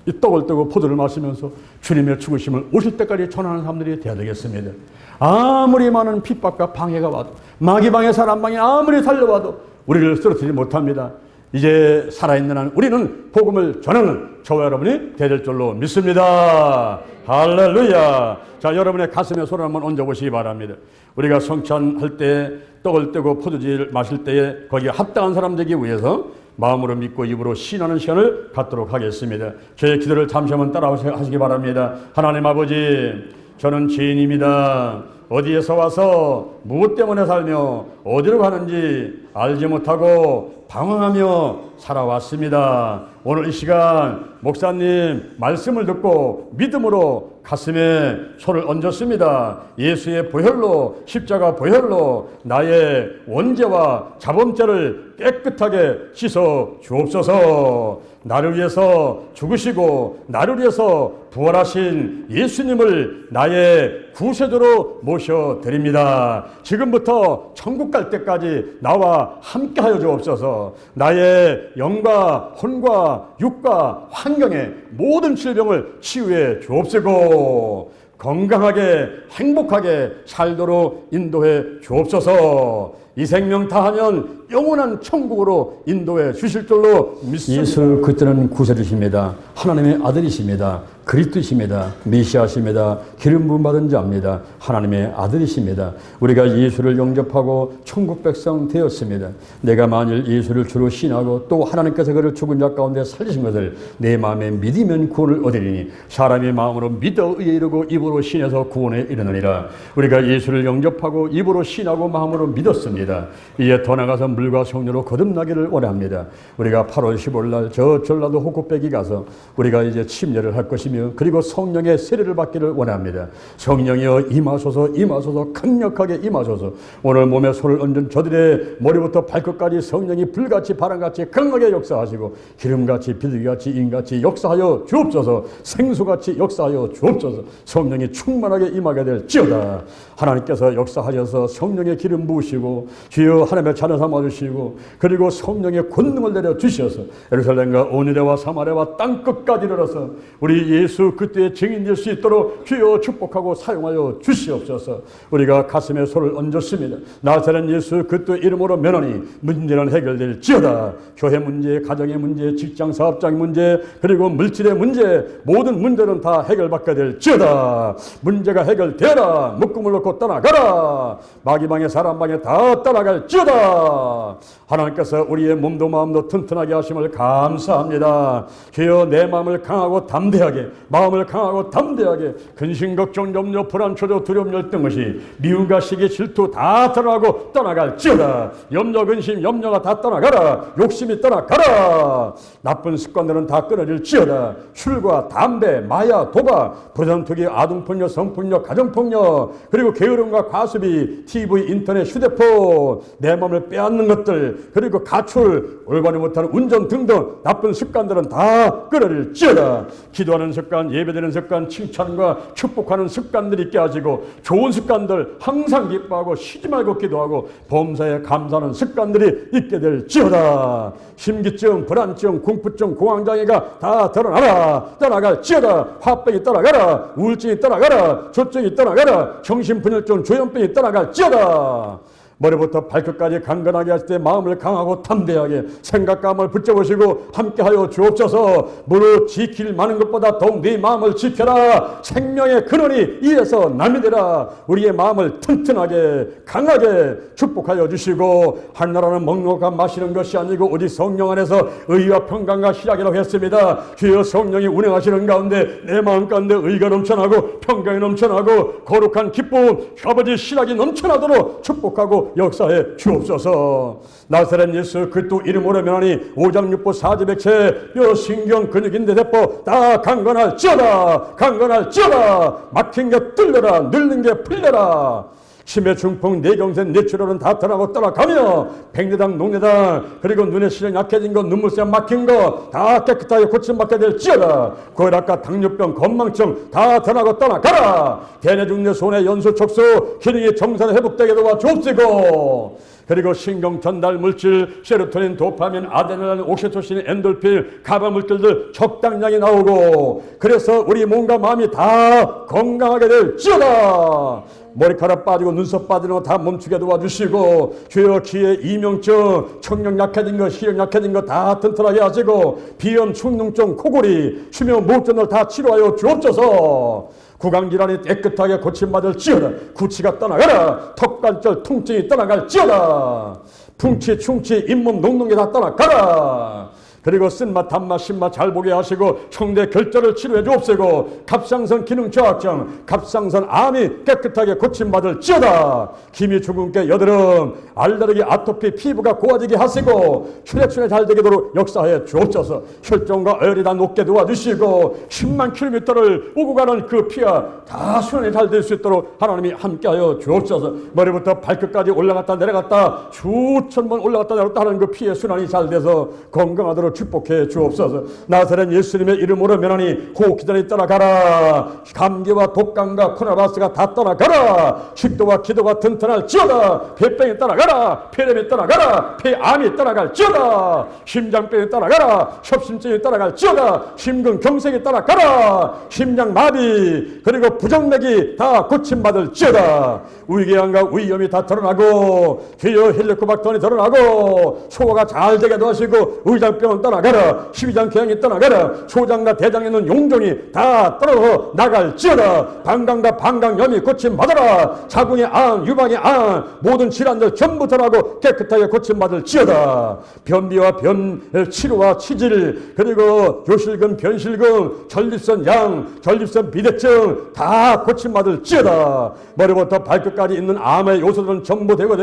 이 떡을 떼고 포도를 마시면서 주님의 죽으심을 오실 때까지 전하는 사람들이 되어야 되겠습니다. 아무리 많은 핍박과 방해가 와도, 마귀방해 사람방해 아무리 달려와도 우리를 쓰러뜨리지 못합니다. 이제 살아있는 한 우리는 복음을 전하는 저와 여러분이 되될 줄로 믿습니다. 할렐루야. 자, 여러분의 가슴에 손을 한번 얹어보시기 바랍니다. 우리가 성찬할 때 떡을 떼고 포도주를 마실 때에 거기에 합당한 사람 되기 위해서 마음으로 믿고 입으로 신하는 시간을 갖도록 하겠습니다. 저의 기도를 잠시 한번 따라하시기 바랍니다. 하나님 아버지, 저는 죄인입니다. 어디에서 와서 무엇 때문에 살며 어디로 가는지 알지 못하고 방황하며 살아왔습니다. 오늘 이 시간 목사님 말씀을 듣고 믿음으로 가슴에 손을 얹었습니다. 예수의 보혈로, 십자가 보혈로 나의 원죄와 자범죄를 깨끗하게 씻어 주옵소서. 나를 위해서 죽으시고 나를 위해서 부활하신 예수님을 나의 구세주로 모셔드립니다. 지금부터 천국 갈 때까지 나와 함께하여 주옵소서. 나의 영과 혼과 육과 환경의 모든 질병을 치유해 주옵시고 건강하게 행복하게 살도록 인도해 주옵소서. 이 생명 다하면 영원한 천국으로 인도해 주실 줄로 믿습니다. 예수 그때는 구세주십니다. 하나님의 아들이십니다. 그리스도이십니다. 메시아십니다. 기름 부음 받은 자입니다. 하나님의 아들이십니다. 우리가 예수를 영접하고 천국 백성 되었습니다. 내가 만일 예수를 주로 신하고 또 하나님께서 그를 죽은 자 가운데 살리신 것을 내 마음에 믿으면 구원을 얻으리니 사람의 마음으로 믿어 의에 이르고 입으로 신해서 구원에 이르느니라. 우리가 예수를 영접하고 입으로 신하고 마음으로 믿었습니다. 이제 더 나가서 물과 성령으로 거듭나기를 원합니다. 우리가 8월 15일 날 저 전라도 호쿠백이 가서 우리가 이제 침례를 할 것이며 그리고 성령의 세례를 받기를 원합니다. 성령이여 임하소서, 임하소서, 강력하게 임하소서. 오늘 몸에 손을 얹은 저들의 머리부터 발끝까지 성령이 불같이 바람같이 강하게 역사하시고 기름같이 비둘기같이 인같이 역사하여 주옵소서. 생수같이 역사하여 주옵소서. 성령이 충만하게 임하게 될지어다. 하나님께서 역사하셔서 성령의 기름 부으시고 주여 하나님의 자녀 삼아주시고 그리고 성령의 권능을 내려주셔서 예루살렘과 온유대와 사마리아와 땅끝까지 이르러서 우리 예수 그때의 증인 될 수 있도록 주여 축복하고 사용하여 주시옵소서. 우리가 가슴에 손을 얹었습니다. 나사렛 예수 그때 이름으로 면하니 문제는 해결될지어다. 교회 문제, 가정의 문제, 직장 사업장 문제 그리고 물질의 문제 모든 문제는 다 해결받게 될지어다. 문제가 해결되라. 묶음을 놓고 떠나가라. 마귀방에 사람방에 다 떠나갈지어다. 하나님께서 우리의 몸도 마음도 튼튼하게 하심을 감사합니다. 주여 내 마음을 강하고 담대하게 마음을 강하고 담대하게 근심 걱정 염려 불안 초조 두려움 열등 것이 미움과 시기 질투 다 떠나고 떠나갈지어다. 염려 근심 염려가 다 떠나가라. 욕심이 떠나가라. 나쁜 습관들은 다 끊어질지어다. 술과 담배 마약 도박 부정투기 아동폭력 성폭력 가정폭력 그리고 게으름과 과수비 TV 인터넷 휴대폰 내 마음을 빼앗는 것들 그리고 가출 올바르지 못하는 운전 등등 나쁜 습관들은 다 끊어질지어다. 기도하는 습관 예배드리는 습관 칭찬과 축복하는 습관들이 있게 하시고 좋은 습관들 항상 기뻐하고 쉬지 말고 기도하고 범사에 감사하는 습관들이 있게 될지어다. 심기증 불안증 공포증 공황장애가 다 드러나라. 떠나갈지어다. 화병이 떠나가라. 우울증이 떠나가라. 조증이 떠나가라. 정신분열증 조현병이 떠나갈지어다. 머리부터 발끝까지 강건하게 하실 때 마음을 강하고 담대하게 생각감을 붙잡으시고 함께하여 주옵소서. 무릇 지킬 많은 것보다 더욱 네 마음을 지켜라. 생명의 근원이 이에서 남이 되라. 우리의 마음을 튼튼하게 강하게 축복하여 주시고 한나라는 먹노가 마시는 것이 아니고 오직 성령 안에서 의와 평강과 희락이라고 했습니다. 주여 성령이 운행하시는 가운데 내 마음 가운데 의가 넘쳐나고 평강이 넘쳐나고 거룩한 기쁨 아버지 희락이 넘쳐나도록 축복하고 역사해 주옵소서. 나사렛 예수 그리스도 이름으로 면하니 오장육부 사지백체 뼈 신경 근육인대 대포 다 강건할지어다. 강건할지어다. 막힌 게 뚫려라. 늘는 게 풀려라. 치매, 중풍, 뇌경색, 뇌출혈은 다 떠나고 떠나가며 백내당, 녹내당, 그리고 눈의 시력 약해진 것, 눈물샘 막힌 것 다 깨끗하게 고침받게 될지어다. 고혈압과 당뇨병, 건망증 다 떠나고 떠나가라. 대뇌, 중뇌, 소뇌, 연수, 척수 기능이 정상 회복되게 도와주옵시고, 그리고 신경 전달 물질 세로토닌, 도파민, 아드레날린, 옥시토신, 엔돌핀, 가바 물질들 적당량이 나오고, 그래서 우리 몸과 마음이 다 건강하게 될지어다. 머리카락 빠지고 눈썹 빠지는 거 다 멈추게 도와주시고, 주여 기의 이명증, 청력 약해진 거, 시력 약해진 거 다 튼튼하게 하시고, 비염, 충농증, 코골이, 수면 무호흡증을 다 치료하여 주옵소서. 구강질환이 깨끗하게 고침받을지어다. 구취가 떠나가라. 턱관절 통증이 떠나갈지어다. 풍치, 충치, 잇몸, 녹는 게 다 떠나가라. 그리고 쓴맛, 단맛, 신맛 잘 보게 하시고, 형대 결절을 치료해 주옵시고, 갑상선 기능 저하증, 갑상선 암이 깨끗하게 고침받을지어다. 기미, 주근깨, 여드름, 알레르기, 아토피, 피부가 고와지게 하시고, 혈액순환이 잘 되도록 역사하여 주옵소서. 혈종과 어혈이 다 높게 도와주시고, 10만 킬로미터를 오고 가는 그 피가 다 순환이 잘 될 수 있도록 하나님이 함께하여 주옵소서. 머리부터 발끝까지 올라갔다 내려갔다 수천 번 올라갔다 내려갔다 하는 그 피의 순환이 잘 돼서 건강하도록 축복해 주옵소서. 나사렛 예수님의 이름으로 면하니 호흡기전이 떠나가라. 감기와 독감과 코로나바이러스가 다 떠나가라. 식도와 기도가 튼튼할지어다. 폐병이 떠나가라. 폐렴이 떠나가라. 폐암이 떠나갈지어다. 심장병이 떠나가라. 협심증이 떠나갈지어다. 심근경색이 떠나가라. 심장마비 그리고 부정맥이 다 고침받을지어다. 위궤양과 위염이 다 드러나고, 주여 헬리코박터이 드러나고, 소화가 잘 되게 도와주시고, 의장병은 떠나가라. 십이장궤양이 떠나가라. 소장과 대장에 있는 용종이 다 떨어져 나갈지어다. 방광과 방광염이 고침받아라. 자궁의 암, 유방의 암, 모든 질환들 전부 떠나고 깨끗하게 고침받을지어다. 변비와 변 치료와 치질, 그리고 요실금, 변실금, 전립선 양, 전립선 비대증 다 고침받을지어다. 머리부터 발끝까지 있는 암의 요소들은 전부 되고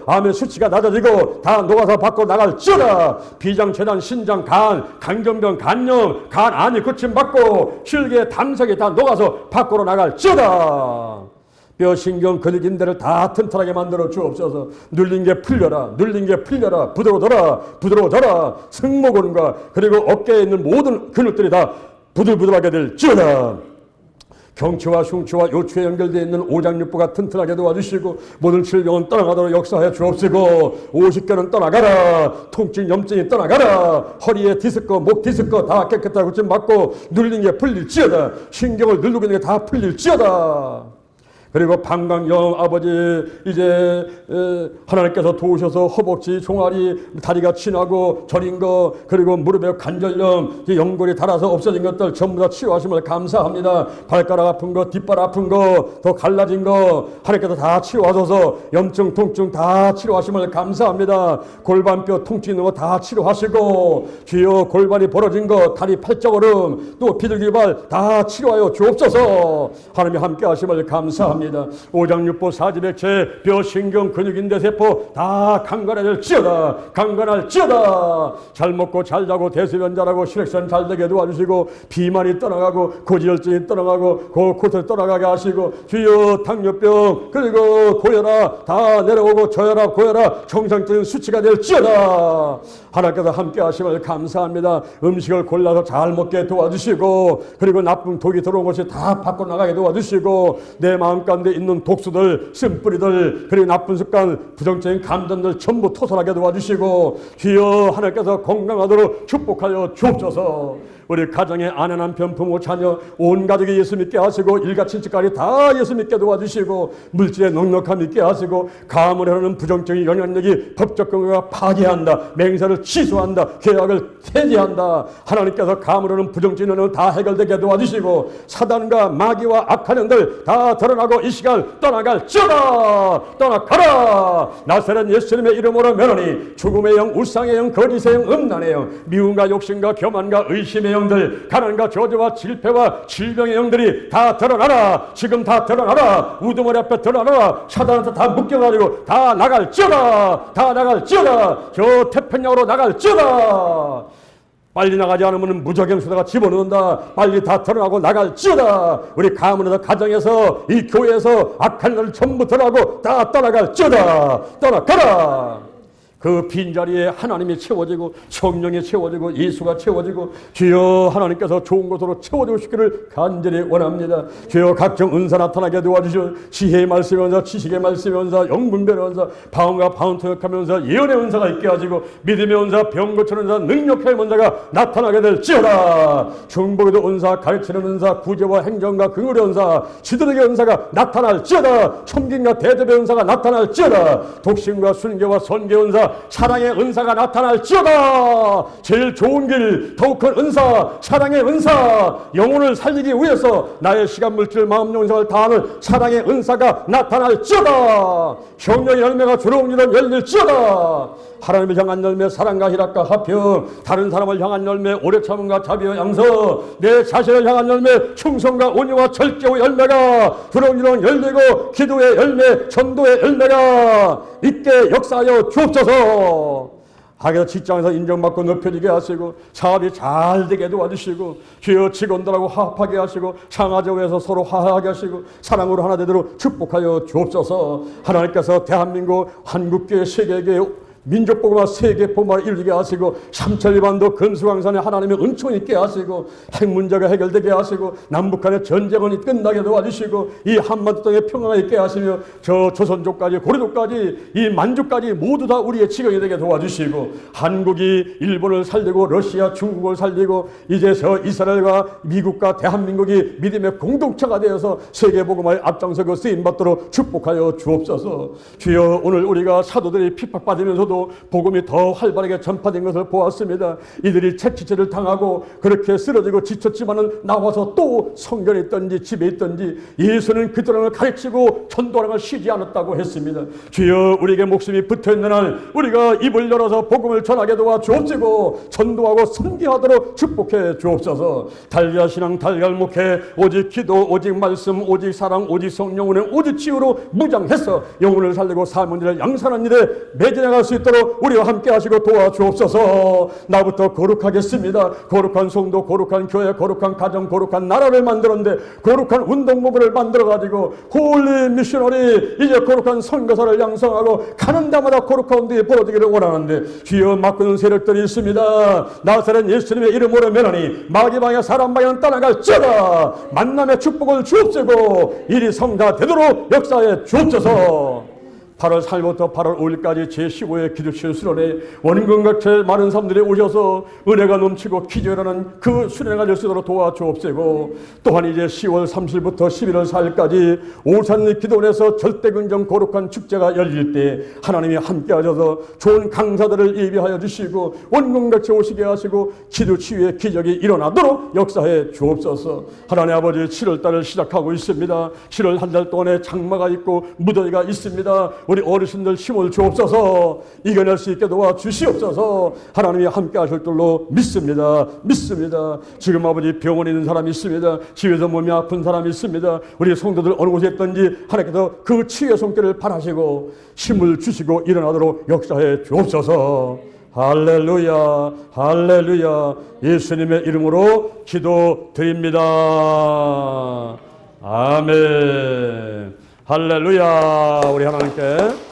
암의 수치가 낮아지고 다 녹아서 밖으로 나갈지어다. 비장, 췌장, 신장, 간, 간경병, 간염, 간암이 고침받고 혈계, 담석이 다 녹아서 밖으로 나갈지어다. 뼈, 신경, 근육, 인대를 다 튼튼하게 만들어 주옵소서. 눌린 게 풀려라. 눌린 게 풀려라. 부드러워져라. 부드러워져라. 승모근과 그리고 어깨에 있는 모든 근육들이 다 부들부들하게 될지어다. 경추와 흉추와 요추에 연결되어 있는 오장육부가 튼튼하게 도와주시고, 모든 질병은 떠나가도록 역사하여 주옵시고, 50개는 떠나가라. 통증, 염증이 떠나가라. 허리에 디스크, 목 디스크 다 깨끗하게 고침받고 눌린 게 풀릴지어다. 신경을 누르고 있는 게 다 풀릴지어다. 그리고 방광염, 아버지 이제 하나님께서 도우셔서 허벅지, 종아리, 다리가 친하고 저린 거, 그리고 무릎에 관절염, 연골이 닳아서 없어진 것들 전부 다 치료하심을 감사합니다. 발가락 아픈 거, 뒷발 아픈 거, 더 갈라진 거 하나님께서 다 치료하셔서 염증, 통증 다 치료하심을 감사합니다. 골반뼈 통증 있는 거 다 치료하시고, 주여 골반이 벌어진 거, 다리 팔자고름, 또 비둘기발 다 치료하여 주옵소서. 하나님이 함께 하심을 감사합니다. 오장육부, 사지백체, 뼈, 신경, 근육, 인대, 세포 다 강건해질지어다. 강건할지어다. 잘 먹고 잘 자고 대소변 잘하고 혈액순환 잘 되게 도와주시고, 비만이 떠나가고 고지혈증이 떠나가고 고코트 떠나가게 하시고, 주여 당뇨병 그리고 고혈압 다 내려오고, 저혈압, 고혈압 정상적인 수치가 될지어다. 하나님께서 함께 하심을 감사합니다. 음식을 골라서 잘 먹게 도와주시고, 그리고 나쁜 독이 들어온 것이 다 밖으로 나가게 도와주시고, 내 마음 가운데 있는 독수들, 쓴뿌리들, 그리고 나쁜 습관, 부정적인 감정들 전부 토설하게 도와주시고, 주여 하나님께서 건강하도록 축복하여 주옵소서. 우리 가정의 아내, 남편, 부모, 자녀 온 가족이 예수 믿게 하시고, 일가 친척까지 다 예수 믿게 도와주시고, 물질의 넉넉함 있게 하시고, 가문에 흐르는 부정적인 영향력이 법적 근거가 파괴한다, 맹세를 취소한다, 계약을 폐지한다. 하나님께서 가문에 흐르는 부정적인 영향을 다 해결되게 도와주시고, 사단과 마귀와 악한 영들 다 드러나고 이 시간 떠나갈지어다. 떠나가라. 나사렛 예수님의 이름으로 면하니 죽음의 영, 울상의 영, 거짓의 영, 음란의 영, 미움과 욕심과 교만과 의심의 영들, 가난과 저주와 질패와 질병의 영들이 다 드러나라. 지금 다 드러나라. 우두머리 앞에 드러나라. 사단한테 다 묶여가지고 다 나갈지어다. 다 나갈지어다. 저 태평양으로 나갈지어다. 빨리 나가지 않으면 무적행수다가 집어넣는다. 빨리 다 드러나고 나갈지어다. 우리 가문에서, 가정에서, 이 교회에서 악한 걸 전부 드러나고 다 떠나갈지어다. 떠나가라. 그 빈자리에 하나님이 채워지고 성령이 채워지고 예수가 채워지고 주여 하나님께서 좋은 것으로 채워주고 싶기를 간절히 원합니다. 주여 각종 은사 나타나게 도와주시오. 지혜의 말씀의 은사, 지식의 말씀의 은사, 영분별의 은사, 방언과 방언 통역하는 은사, 예언의 은사가 있게 하시고 믿음의 은사, 병 고치는 은사, 능력의 은사가 나타나게 될지어다. 중보기도 은사, 가르치는 은사, 구제와 행정과 긍휼의 은사, 지도력의 은사가 나타날지어다. 섬김과 대접의 은사가 나타날지어다. 독신과 순교와 선교 은사, 사랑의 은사가 나타날지어다. 제일 좋은 길, 더욱 큰 은사, 사랑의 은사, 영혼을 살리기 위해서 나의 시간, 물질, 마음, 영생을 다하는 사랑의 은사가 나타날지어다. 성령의 열매가 주로 일은 열릴지어다. 하나님을 향한 열매, 사랑과 희락과 화평, 다른 사람을 향한 열매, 오래 참음과 자비와 양서, 내 자신을 향한 열매, 충성과 온유와 절제의 열매가 주로 일은 열리고 기도의 열매, 전도의 열매가 있게 역사하여 주옵소서. 하게도 직장에서 인정받고 높여지게 하시고 사업이 잘 되게 도와주시고 주여 직원들하고 화합하게 하시고 상하조에서 서로 화해하게 하시고 사랑으로 하나 되도록 축복하여 주옵소서. 하나님께서 대한민국 한국교회 세계교회 민족복음화 세계복음화를 이루게 하시고 삼천리반도 금수강산에 하나님의 은총이 있게 하시고 핵 문제가 해결되게 하시고 남북한의 전쟁은 끝나게 도와주시고 이 한반도 땅에 평화가 있게 하시며 저 조선족까지 고려족까지 이 만족까지 모두 다 우리의 지경이 되게 도와주시고 한국이 일본을 살리고 러시아 중국을 살리고 이제 저 이스라엘과 미국과 대한민국이 믿음의 공동체가 되어서 세계복음화의 앞장서고 쓰임받도록 축복하여 주옵소서. 주여 오늘 우리가 사도들이 핍박받으면서도 복음이 더 활발하게 전파된 것을 보았습니다. 이들이 채찍질을 당하고 그렇게 쓰러지고 지쳤지만은 나와서 또 성전에 있든지 집에 있든지 예수는 그들을 가르치고 전도하는 걸 쉬지 않았다고 했습니다. 주여 우리에게 목숨이 붙어있는 한 우리가 입을 열어서 복음을 전하게 도와 주옵시고 전도하고 선교하도록 축복해 주옵소서. 달걀 신앙, 달걀 목회, 오직 기도, 오직 말씀, 오직 사랑, 오직 성령으로 오직 치유로 무장해서 영혼을 살리고 사문들을 양산한 일에 매진해갈 수 있도록 우리와 함께 하시고 도와주옵소서. 나부터 거룩하겠습니다. 거룩한 성도, 거룩한 교회, 거룩한 가정, 거룩한 나라를 만들었는데 거룩한 운동본부를 만들어가지고 홀리 미셔너리 이제 거룩한 선교사를 양성하고 가는 데마다 거룩한 운동이 벌어지기를 원하는데 주여 막고는 세력들이 있습니다. 나사렛 예수님의 이름으로 면하니 마귀방에 사람방에는 떠나갈지어다. 만남의 축복을 주옵시고 일이 성사되도록 역사에 주옵소서. 8월 4일부터 8월 5일까지 제15회 기도치유 수련회 원근각체 많은 사람들이 오셔서 은혜가 넘치고 기절하는 그 수련회가 될 수 있도록 도와주옵시고 또한 이제 10월 30일부터 11월 4일까지 오산 기도원에서 절대근정 거룩한 축제가 열릴 때 하나님이 함께 하셔서 좋은 강사들을 예비하여 주시고 원근각체 오시게 하시고 기도치유의 기적이 일어나도록 역사해 주옵소서. 하나님 아버지 7월달을 시작하고 있습니다. 7월 한 달 동안에 장마가 있고 무더위가 있습니다. 우리 어르신들 힘을 주옵소서. 이겨낼 수 있게 도와주시옵소서. 하나님이 함께 하실 줄로 믿습니다. 지금 아버지 병원에 있는 사람이 있습니다. 집에서 몸이 아픈 사람이 있습니다. 우리 성도들 어느 곳에 있든지 하나님께서 그 치유의 손길을 바라시고 힘을 주시고 일어나도록 역사해 주옵소서. 할렐루야, 할렐루야. 예수님의 이름으로 기도드립니다. 아멘. 할렐루야. 우리 하나님께